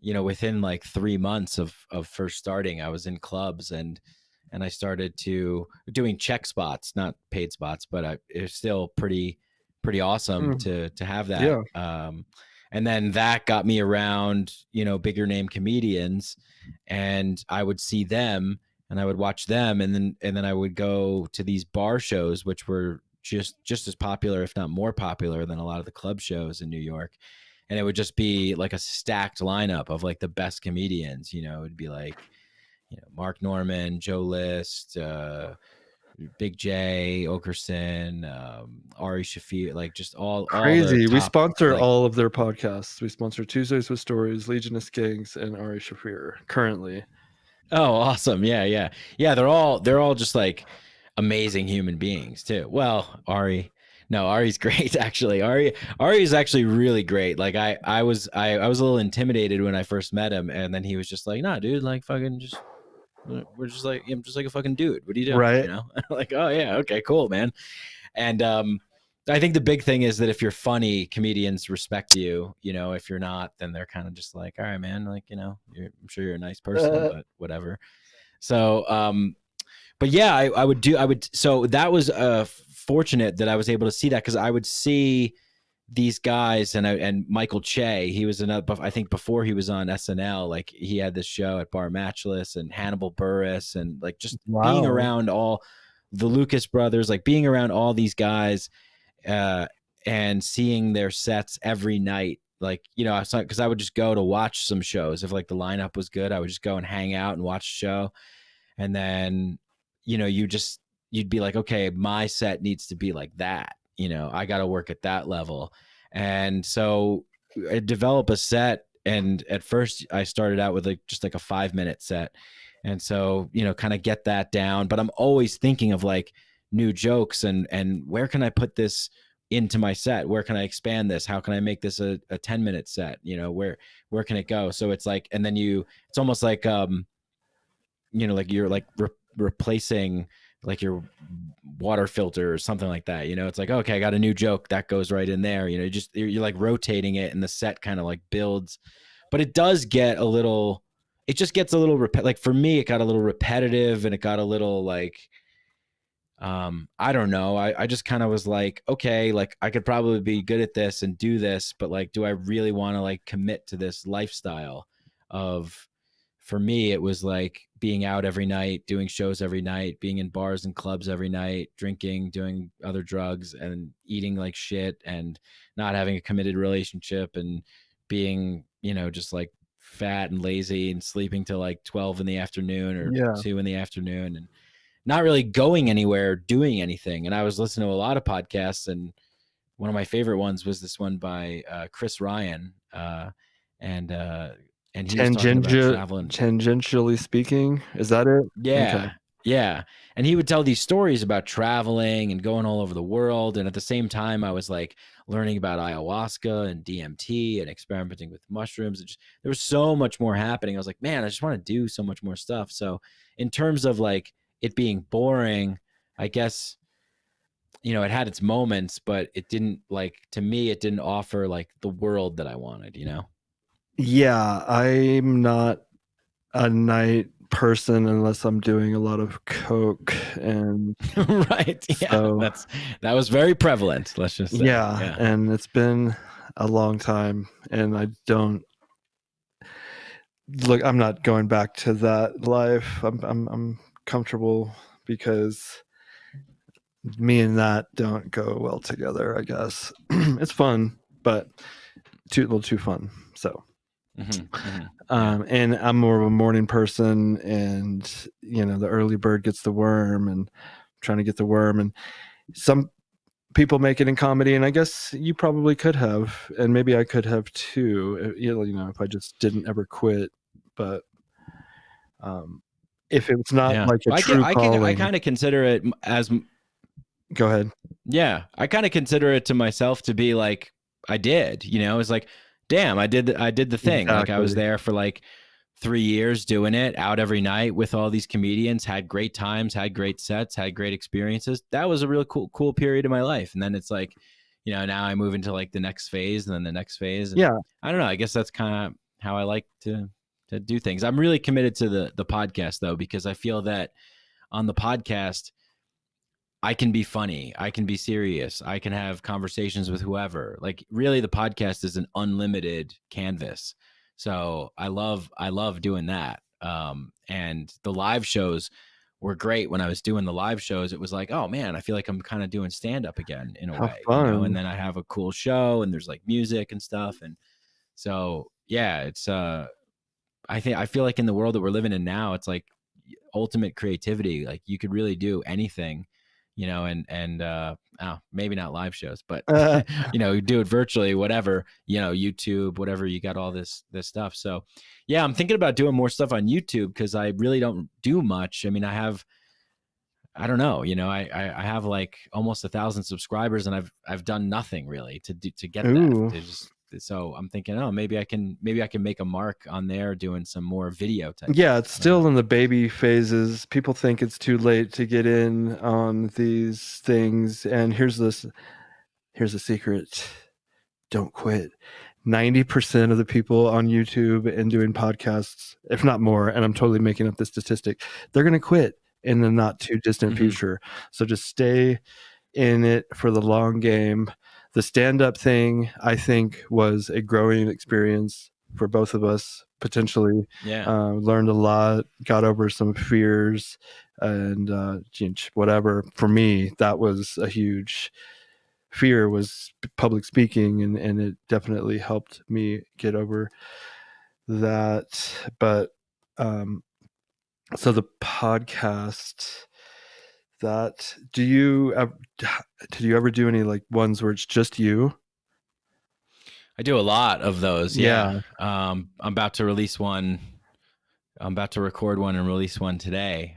within like 3 months of first starting, I was in clubs and I started to doing check spots, not paid spots, but it was still pretty awesome mm, to have that. yeah, And then that got me around, bigger name comedians, and I would see them and I would watch them, and then I would go to these bar shows, which were just as popular, if not more popular, than a lot of the club shows in New York. And it would just be like a stacked lineup of like the best comedians. It'd be like, Mark Norman, Joe List, Big J, Okerson, Ari Shafir, like just all the crazy. We top, sponsor like, all of their podcasts. We sponsor Tuesdays with Stories, Legion of Skanks, and Ari Shafir currently. oh, awesome. Yeah. They're all just like amazing human beings too. Well, Ari's great actually. Ari is actually really great. Like I was a little intimidated when I first met him, and then he was just like, "Nah, dude, like fucking just we're just like I'm just like a fucking dude. What are you doing?" Right. Like, "Oh yeah, okay, cool, man." And I think the big thing is that if you're funny, comedians respect you. If you're not, then they're kind of just like, "All right, man, like, I'm sure you're a nice person, but whatever." So, but yeah, so that was fortunate that I was able to see that, because I would see these guys, and Michael Che, he was another, I think before he was on SNL, like he had this show at Bar Matchless, and Hannibal Buress, and like just being Wow. around all the Lucas brothers, like being around all these guys, uh, and seeing their sets every night. Like, because I would just go to watch some shows. If like the lineup was good, I would just go and hang out and watch the show. And then, you'd be like, okay, my set needs to be like that. I got to work at that level. And so I develop a set. And at first I started out with just like a 5-minute set. And so, kind of get that down, but I'm always thinking of like new jokes and where can I put this into my set? Where can I expand this? How can I make this a 10-minute set? Where can it go? So it's like, and then it's almost like, like you're like replacing like your water filter or something like that. It's like, okay, I got a new joke that goes right in there. You're like rotating it, and the set kind of like builds, but it does get a little, it just gets a little like for me, it got a little repetitive, and it got a little like, I don't know. I just kind of was like, okay, like I could probably be good at this and do this, but like, do I really want to like commit to this lifestyle of, for me, it was like being out every night, doing shows every night, being in bars and clubs every night, drinking, doing other drugs, and eating like shit, and not having a committed relationship, and being, just like fat and lazy, and sleeping till like 12 in the afternoon or Yeah. 2 in the afternoon, and not really going anywhere, doing anything. And I was listening to a lot of podcasts, and one of my favorite ones was this one by Chris Ryan, and he was talking about traveling. Tangentially speaking, is that it? Okay. Yeah. And he would tell these stories about traveling and going all over the world. And at the same time, I was like learning about ayahuasca and DMT and experimenting with mushrooms. There was so much more happening. I was like, man, I just want to do so much more stuff. So in terms of like it being boring, I guess, it had its moments, but it didn't, like, to me, it didn't offer like the world that I wanted, Yeah, I'm not a night person unless I'm doing a lot of coke, and Right. Yeah. so that was very prevalent. Let's just say. yeah, and it's been a long time, and I don't look. I'm not going back to that life. I'm comfortable, because me and that don't go well together, I guess. It's fun, but a little too fun. So. And I'm more of a morning person, and the early bird gets the worm, and I'm trying to get the worm, and some people make it in comedy, and I guess you probably could have, and maybe I could have too, if I just didn't ever quit. But if it's not like a true calling, I kind of consider it as. Go ahead. Yeah, I kind of consider it to myself to be like, I did. It's like, damn, I did the thing. Exactly. Like I was there for like 3 years doing it out every night with all these comedians, had great times, had great sets, had great experiences. That was a real cool period of my life. And then it's like, now I move into like the next phase and then the next phase. And Yeah. I don't know. I guess that's kind of how I like to do things. I'm really committed to the podcast though, because I feel that on the podcast, I can be funny. I can be serious. I can have conversations with whoever. Like really the podcast is an unlimited canvas. So I love doing that. And the live shows were great. When I was doing the live shows, it was like, oh man, I feel like I'm kind of doing stand up again in a How way, fun. and then I have a cool show and there's like music and stuff. And so, yeah, it's, I feel like in the world that we're living in now, it's like ultimate creativity. Like you could really do anything, maybe not live shows, but do it virtually, whatever, YouTube, whatever, you got all this stuff. So yeah, I'm thinking about doing more stuff on YouTube because I really don't do much. I mean, I don't know, I have like almost 1,000 subscribers and I've done nothing really to get that. So I'm thinking, maybe I can make a mark on there doing some more video type. Yeah, it's still in the baby phases. People think it's too late to get in on these things. And here's a secret. Don't quit. 90% of the people on YouTube and doing podcasts, if not more, and I'm totally making up this statistic, they're going to quit in the not too distant future. So just stay in it for the long game. The stand-up thing, I think, was a growing experience for both of us, potentially. Yeah. Learned a lot, got over some fears, and whatever. For me, that was a huge fear, was public speaking, and it definitely helped me get over that. But so the podcast, that did you ever do any like ones where it's just you? I do a lot of those. Yeah. I'm about to release one. I'm about to record one and release one today.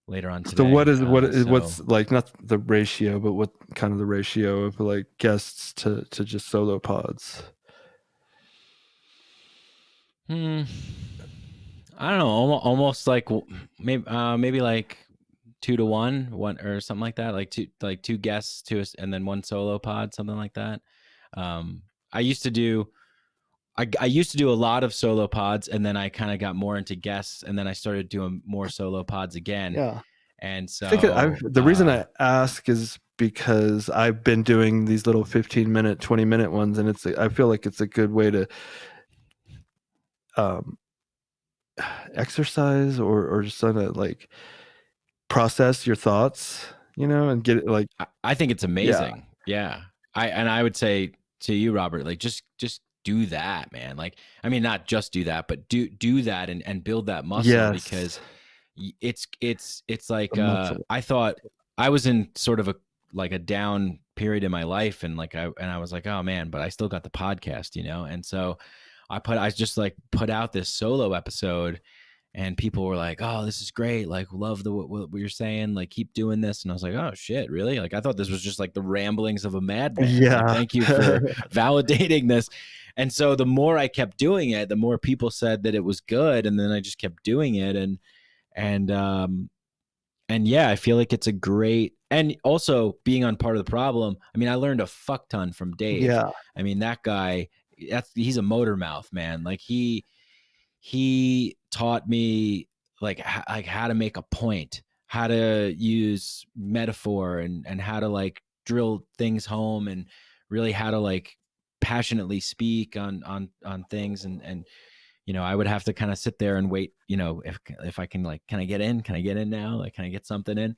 Later on today. So what's like, not the ratio, but what kind of the ratio of like guests to just solo pods? I don't know. Almost like maybe like 2 to 1 or something like that. Like two guests and then one solo pod, something like that. I used to do a lot of solo pods, and then I kind of got more into guests, and then I started doing more solo pods again. Yeah. And so the reason I ask is because I've been doing these little 15-minute, 20-minute ones, and I feel like it's a good way to exercise or just sort of like process your thoughts, and get it like. I think it's amazing. Yeah. I would say to you, Robert, like just do that, man. Like, I mean, not just do that, but do that and build that muscle, because it's like, I thought I was in sort of a down period in my life. And I was like, oh man, but I still got the podcast, And so I just like put out this solo episode, and people were like, oh, this is great. Like, love what you're saying. Like, keep doing this. And I was like, oh shit, really? Like, I thought this was just like the ramblings of a madman. Yeah. Like, thank you for validating this. And so the more I kept doing it, the more people said that it was good. And then I just kept doing it. And yeah, I feel like it's a great, and also being on Part of the Problem. I mean, I learned a fuck ton from Dave. Yeah. I mean, that guy, he's a motor mouth, man. Like he taught me like how to make a point, how to use metaphor, and how to like drill things home, and really how to like passionately speak on things. And I would have to kind of sit there and wait, if I can, like, can I get in now? Like, can I get something in?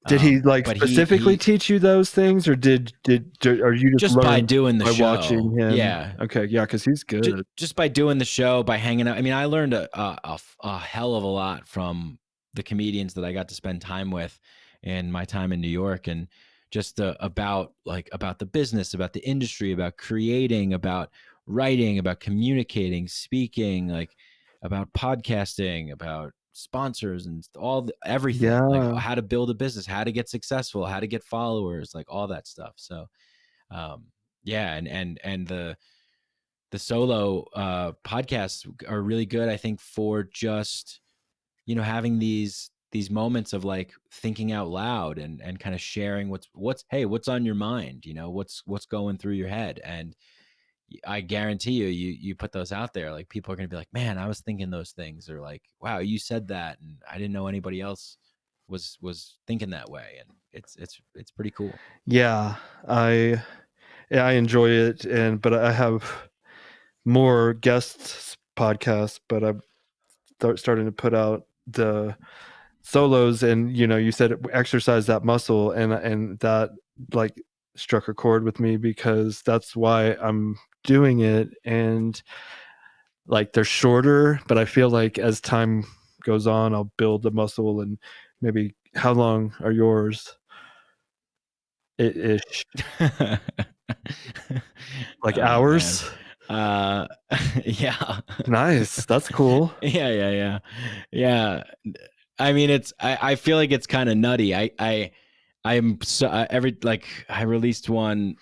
Did he like specifically teach you those things, or are you just by doing the show, watching him? Yeah. Okay. Yeah. Cause he's good. Just by doing the show, by hanging out. I mean, I learned a hell of a lot from the comedians that I got to spend time with in my time in New York, and just about the business, about the industry, about creating, about writing, about communicating, speaking, like about podcasting, about sponsors, and everything. Yeah. Like how to build a business, how to get successful, how to get followers, like all that stuff. So yeah, and the solo podcasts are really good, I think, for just, you know, having these moments of like thinking out loud and kind of sharing what's on your mind, you know, what's going through your head. And I guarantee you put those out there, like people are going to be like, man, I was thinking those things, or like, wow, you said that and I didn't know anybody else was thinking that way. And it's pretty cool. Yeah, I enjoy it, but I have more guests podcasts, but I'm starting to put out the solos, and you know, you said exercise that muscle, and that like struck a chord with me, because that's why I'm doing it. And like they're shorter, but I feel like as time goes on, I'll build the muscle. And maybe, how long are yours? Ish. Like hours? Yeah. Nice. That's cool. Yeah. I mean, I feel like it's kind of nutty. I'm so I released one.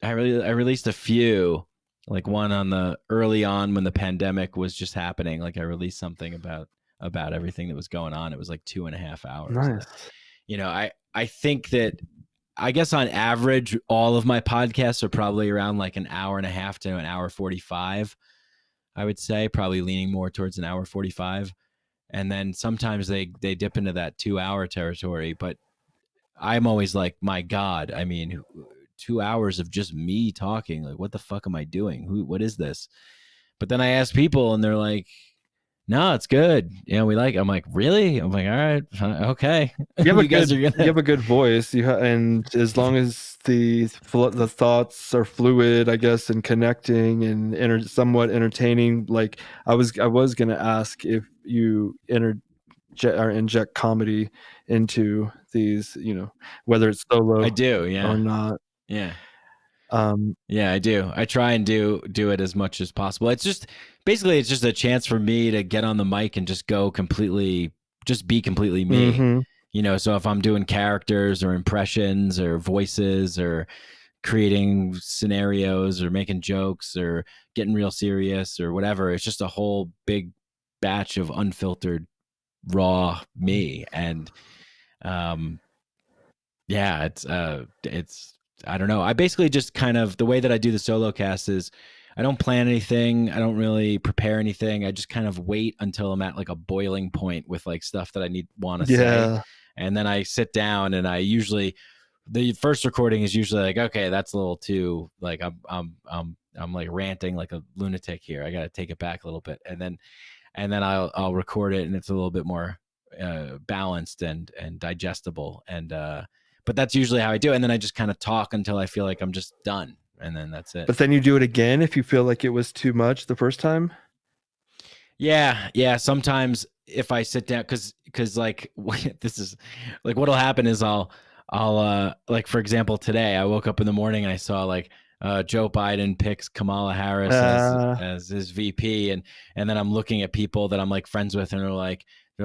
I released a few, like one on the early on when the pandemic was just happening. Like I released something about everything that was going on. It was like 2.5 hours. Nice. You know, I think that, I guess on average, all of my podcasts are probably around like an hour and a half to an hour 45. I would say probably leaning more towards an hour 45. And then sometimes they dip into that 2-hour territory. But I'm always like, my God, I mean, 2 hours of just me talking, like, what the fuck am I doing? What is this? But then I ask people and they're like, no, it's good. You know, we like, I'm like, really? I'm like, all right, okay. You have You a good voice. And as long as the thoughts are fluid, I guess, and connecting and somewhat entertaining. Like I was going to ask if you inject comedy into these, you know, whether it's solo I do, yeah, or not. Yeah, I do. I try and do it as much as possible. It's just basically, it's just a chance for me to get on the mic and just be completely me. Mm-hmm. You know, so if I'm doing characters or impressions or voices or creating scenarios or making jokes or getting real serious or whatever, it's just a whole big batch of unfiltered raw me. And yeah, it's I don't know. I basically just kind of, the way that I do the solo cast is I don't plan anything. I don't really prepare anything. I just kind of wait until I'm at like a boiling point with like stuff that I want to say. And then I sit down, and I usually, the first recording is usually like, okay, that's a little too, like I'm like ranting like a lunatic here. I got to take it back a little bit. And then I'll record it, and it's a little bit more balanced and digestible. And but that's usually how I do it. And then I just kind of talk until I feel like I'm just done. And then that's it. But then you do it again if you feel like it was too much the first time? Yeah. Sometimes if I sit down, cause like, this is like, what'll happen is I'll like, for example, today I woke up in the morning and I saw like, Joe Biden picks Kamala Harris as his VP. And then I'm looking at people that I'm like friends with, and they're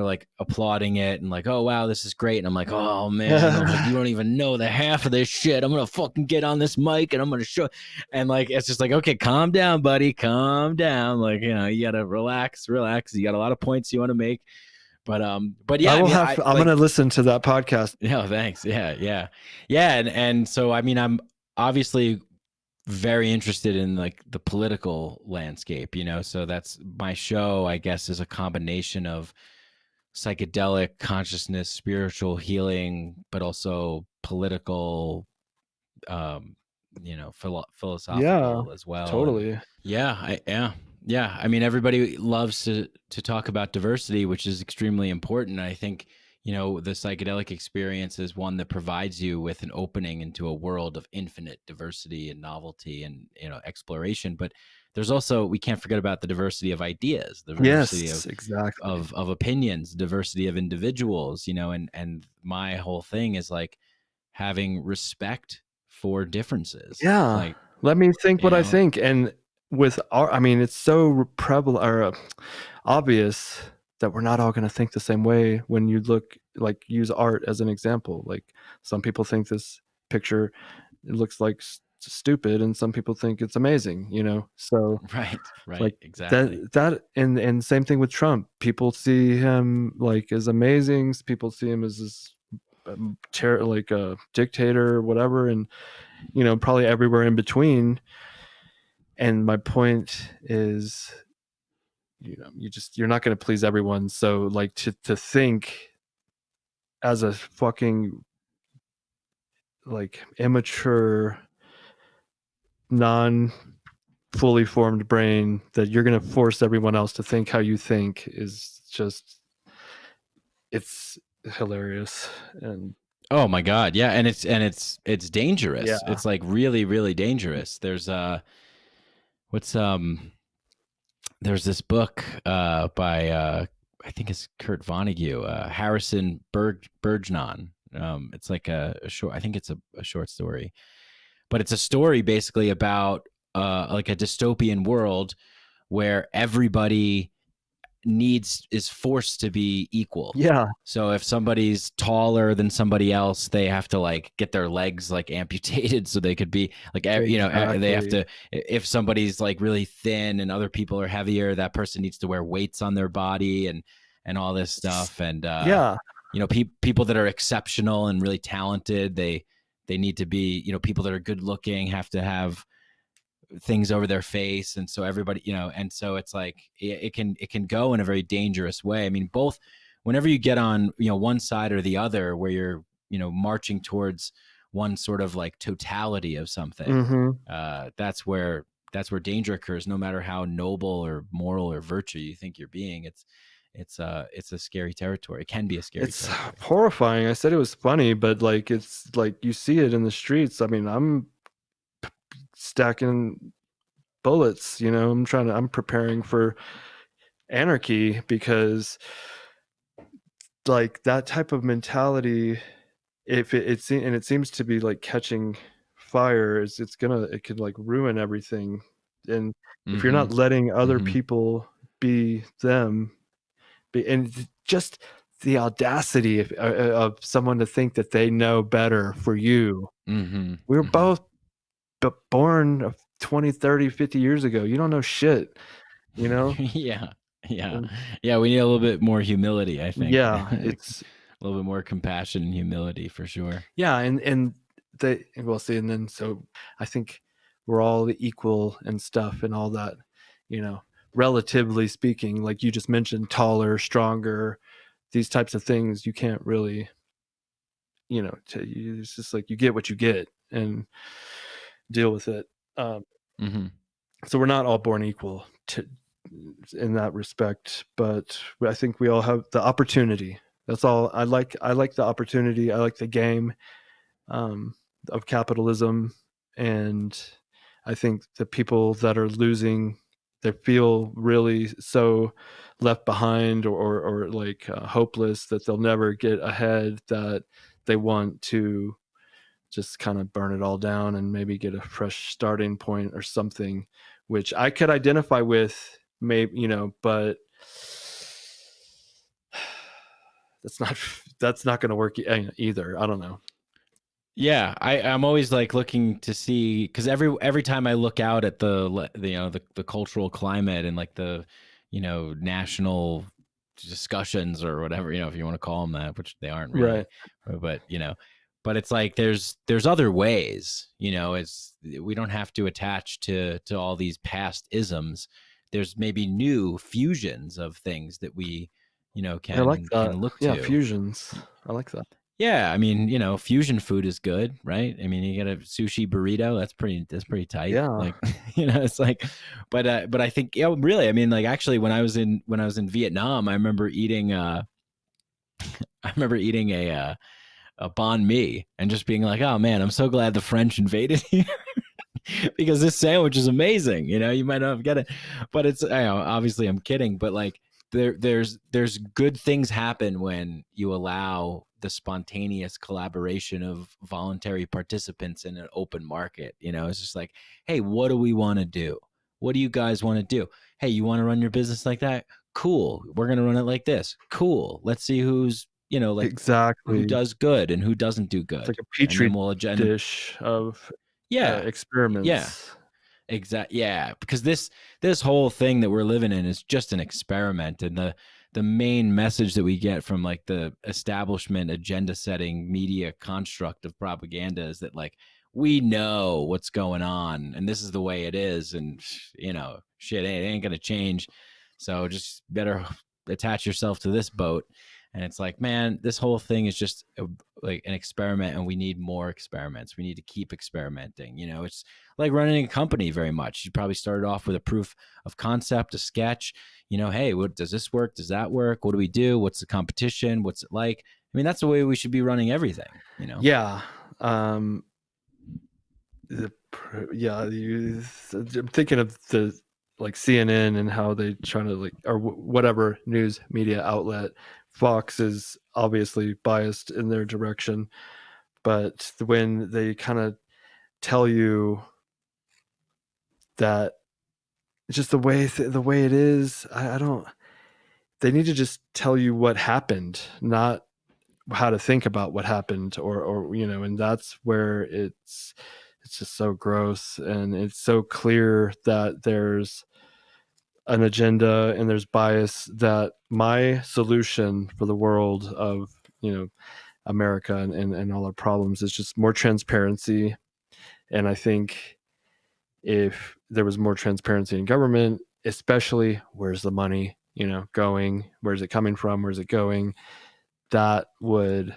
like applauding it and like, oh wow, this is great. And I'm like, oh man, I'm like, you don't even know the half of this shit. I'm gonna fucking get on this mic and I'm gonna show. And like, it's just like, okay, calm down, buddy, calm down. Like, you know, you gotta relax. You got a lot of points you want to make. But yeah, I'm gonna listen to that podcast. Yeah, thanks. Yeah. And so I mean, I'm obviously very interested in like the political landscape, you know. So that's my show, I guess, is a combination of psychedelic consciousness, spiritual healing, but also political, you know, philosophical as well. Totally. And yeah. I mean, everybody loves to talk about diversity, which is extremely important. I think, you know, the psychedelic experience is one that provides you with an opening into a world of infinite diversity and novelty and, you know, exploration. But there's also, we can't forget about the diversity of ideas, the diversity of opinions, diversity of individuals, you know, and my whole thing is like having respect for differences. Yeah. Like, let me think what I think. And with our, I mean, it's so prevalent or obvious that we're not all going to think the same way when you look, like, use art as an example. Like, some people think this picture, it looks like stupid and some people think it's amazing, so Right, like exactly. that and same thing with Trump. People see him like as amazing, people see him as this like a dictator or whatever, and probably everywhere in between. And my point is, you're not going to please everyone. So like to think as a fucking like immature, non fully formed brain that you're going to force everyone else to think how you think is just, it's hilarious. And Oh my God. Yeah. And it's dangerous. Yeah. It's like really, really dangerous. There's what's there's this book by I think it's Kurt Vonnegut, Harrison Bergnon. It's like a short, I think it's a short story, but it's a story basically about like a dystopian world where everybody is forced to be equal. Yeah. So if somebody's taller than somebody else, they have to like get their legs like amputated so they could be like, they have to, if somebody's like really thin and other people are heavier, that person needs to wear weights on their body and all this stuff. And, people that are exceptional and really talented, they need to be, people that are good looking have to have things over their face, and so everybody, and so it's like it can go in a very dangerous way. I mean, both, whenever you get on one side or the other, where you're marching towards one sort of like totality of something, that's where danger occurs. No matter how noble or moral or virtue you think you're being, it's a scary territory. It can be a scary territory. Horrifying. I said it was funny, but like it's like you see it in the streets. I mean, I'm stacking bullets, I'm preparing for anarchy, because like that type of mentality, if it seems to be like catching fire, it could like ruin everything. And if you're not letting other people be them, and just the audacity of someone to think that they know better for you. We were both born 20, 30, 50 years ago. You don't know shit, Yeah. We need a little bit more humility, I think. Yeah, it's a little bit more compassion and humility for sure. Yeah, and then so I think we're all equal and stuff and all that, relatively speaking. Like you just mentioned, taller, stronger, these types of things you can't really, it's just like you get what you get and deal with it. So we're not all born equal in that respect, but I think we all have the opportunity. That's all. I like the opportunity. I like the game of capitalism, and I think the people that are losing, they feel really so left behind or like hopeless that they'll never get ahead, that they want to just kind of burn it all down and maybe get a fresh starting point or something, which I could identify with, maybe, but that's not going to work either. I don't know. Yeah, I'm always like looking to see, because every time I look out at the cultural climate and like the national discussions or whatever, if you want to call them that, which they aren't really, right. But it's like there's other ways, it's, we don't have to attach to all these past isms. There's maybe new fusions of things that we can look to. Yeah, fusions. I like that. Yeah, I mean, fusion food is good, right? I mean, you get a sushi burrito, that's pretty tight. Yeah. Like, it's like, but I think, really, I mean, like, actually, when I was in Vietnam, I remember eating a banh mi and just being like, oh man, I'm so glad the French invaded here. Because this sandwich is amazing. You might not get it, but it's, obviously I'm kidding, but like there's good things happen when you allow the spontaneous collaboration of voluntary participants in an open market. It's just like, hey, what do we want to do? What do you guys want to do? Hey, you want to run your business like that? Cool. We're going to run it like this. Cool. Let's see who's, like, exactly, who does good and who doesn't do good. It's like a petri dish of Yeah. experiments. Exactly. Yeah, because this whole thing that we're living in is just an experiment, and the main message that we get from like the establishment agenda setting media construct of propaganda is that like we know what's going on and this is the way it is, and shit, it ain't gonna change. So just better attach yourself to this boat. And it's like, man, this whole thing is just like an experiment, and we need more experiments. We need to keep experimenting. It's like running a company very much. You probably started off with a proof of concept, a sketch. Hey, what does this work? Does that work? What do we do? What's the competition? What's it like? I mean, that's the way we should be running everything. Yeah. I'm thinking of the like CNN and how they try to like, or whatever news media outlet. Fox is obviously biased in their direction, but when they kind of tell you that just the way it is, I don't. They need to just tell you what happened, not how to think about what happened, or and that's where it's just so gross, and it's so clear that there's an agenda and there's bias. That my solution for the world of America and all our problems is just more transparency. And I think if there was more transparency in government, especially where's the money going, where's it coming from, where's it going, that would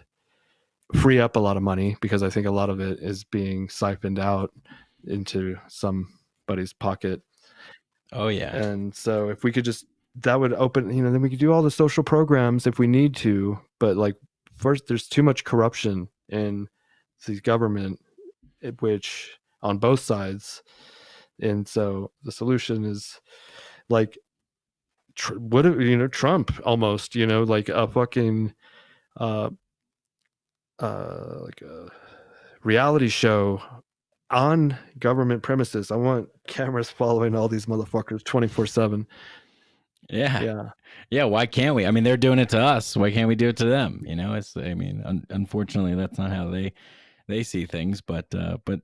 free up a lot of money, because I think a lot of it is being siphoned out into somebody's pocket. Oh yeah. And so if we could just, that would open, then we could do all the social programs if we need to. But like, first, there's too much corruption in the government, which on both sides. And so the solution is like, Trump almost, like a fucking, like a reality show on government premises. I want cameras following all these motherfuckers 24/7. Yeah. Why can't we? I mean, they're doing it to us. Why can't we do it to them? Unfortunately, that's not how they see things. But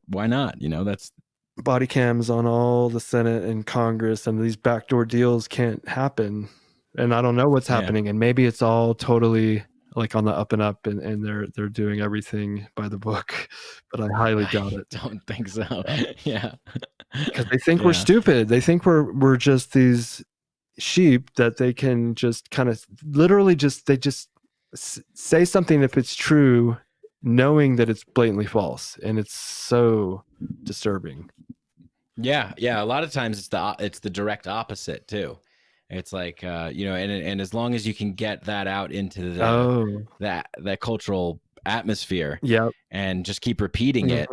why not? That's body cams on all the Senate and Congress, and these backdoor deals can't happen. And I don't know what's happening. And maybe it's all totally like on the up and up, and they're doing everything by the book, but I highly doubt it. Don't think so. Yeah. Because they think we're stupid. They think we're just these sheep that they can just kind of literally they just say something if it's true, knowing that it's blatantly false. And it's so disturbing. Yeah. A lot of times it's the direct opposite too. It's like and as long as you can get that out into that cultural atmosphere, and just keep repeating it,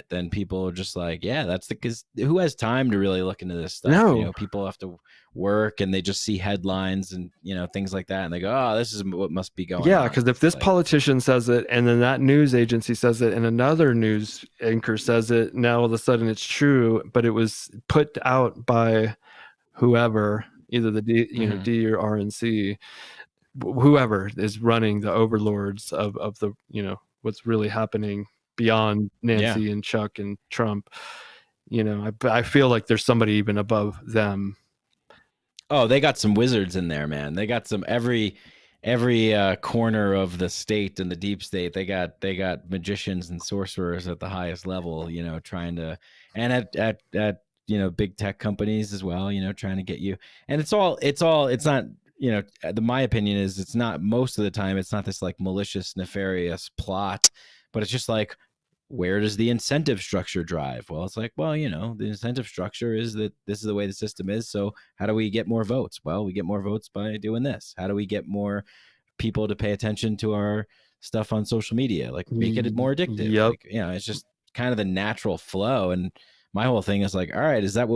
then people are just like, yeah, that's because who has time to really look into this stuff? No. People have to work, and they just see headlines and things like that, and they go, oh, this is what must be going on. Yeah, because if this politician says it, and then that news agency says it, and another news anchor says it, now all of a sudden it's true, but it was put out by whoever, either the D or RNC, whoever is running the overlords of the what's really happening beyond Nancy and Chuck and Trump. I feel like there's somebody even above them. Oh, they got some wizards in there, man. They got some every corner of the state and the deep state. They got magicians and sorcerers at the highest level, trying to, and at big tech companies as well, trying to get you. And it's not, my opinion is it's not, most of the time, it's not this like malicious, nefarious plot, but it's just like, where does the incentive structure drive? Well, it's like, well, the incentive structure is that this is the way the system is. So how do we get more votes? Well, we get more votes by doing this. How do we get more people to pay attention to our stuff on social media? Like, make it more addictive. Yep. Like, it's just kind of the natural flow. And my whole thing is like, all right, is that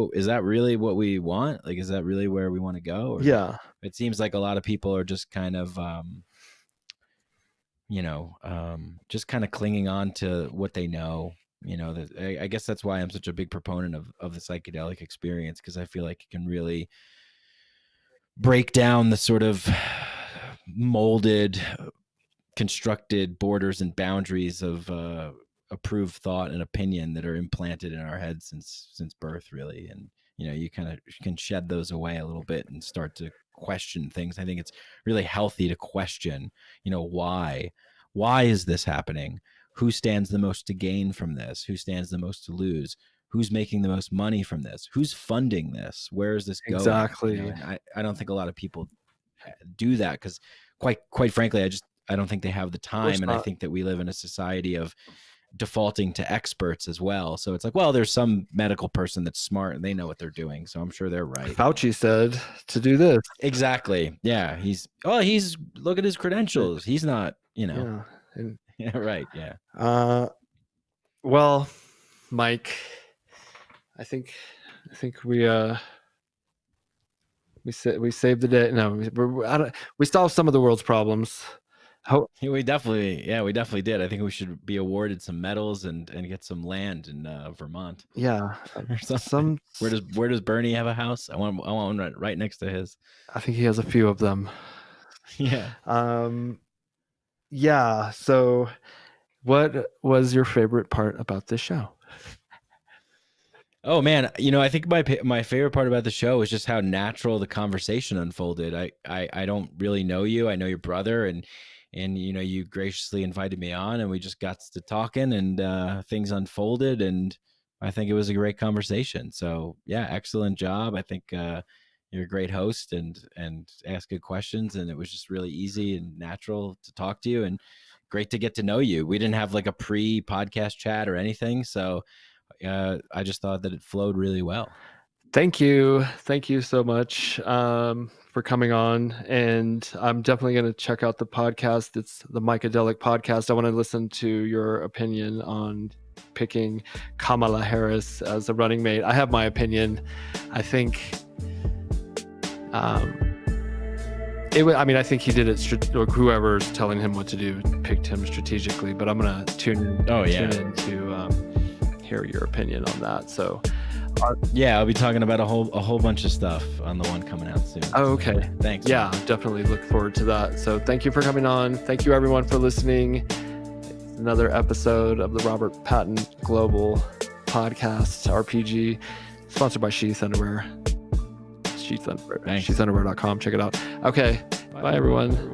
really what we want? Like, is that really where we want to go? Or yeah. It seems like a lot of people are just kind of, just kind of clinging on to what they know. I guess that's why I'm such a big proponent of the psychedelic experience, because I feel like it can really break down the sort of molded, constructed borders and boundaries of approved thought and opinion that are implanted in our heads since birth, really. And you kind of can shed those away a little bit and start to question things. I think it's really healthy to question, why is this happening? Who stands the most to gain from this? Who stands the most to lose? Who's making the most money from this? Who's funding this? Where is this going? Exactly. And I don't think a lot of people do that because quite frankly, I don't think they have the time. And I think that we live in a society of defaulting to experts as well. So it's like, well, there's some medical person that's smart and they know what they're doing. So I'm sure they're right. Fauci said to do this. Exactly. Yeah. He's look at his credentials. He's not, Yeah. And, yeah, right. Yeah. Well, Mike, I think we saved the day. No, we solved some of the world's problems. We definitely did. I think we should be awarded some medals and get some land in Vermont. Yeah. Where does Bernie have a house? I want one right next to his. I think he has a few of them. Yeah. Yeah. So what was your favorite part about this show? Oh man, I think my favorite part about the show is just how natural the conversation unfolded. I don't really know you. I know your brother, and you graciously invited me on, and we just got to talking, and things unfolded, and I think it was a great conversation. So yeah, excellent job. I think you're a great host and ask good questions, and it was just really easy and natural to talk to you, and great to get to know you. We didn't have like a pre-podcast chat or anything, so I just thought that it flowed really well. Thank you so much for coming on, and I'm definitely going to check out the podcast. It's the Mikeadelic Podcast. I want to listen to your opinion on picking Kamala Harris as a running mate. I have my opinion. I think I think he did it, or whoever's telling him what to do picked him strategically, but I'm going to tune in to hear your opinion on that. So yeah, I'll be talking about a whole bunch of stuff on the one coming out soon. Oh, okay. So, thanks. Yeah, definitely look forward to that. So thank you for coming on. Thank you everyone for listening. Another episode of the Robert Patton Global Podcast RPG, sponsored by SHEATH Underwear. SHEATH Underwear. SHEATHunderwear.com. Check it out. Okay. Bye everyone.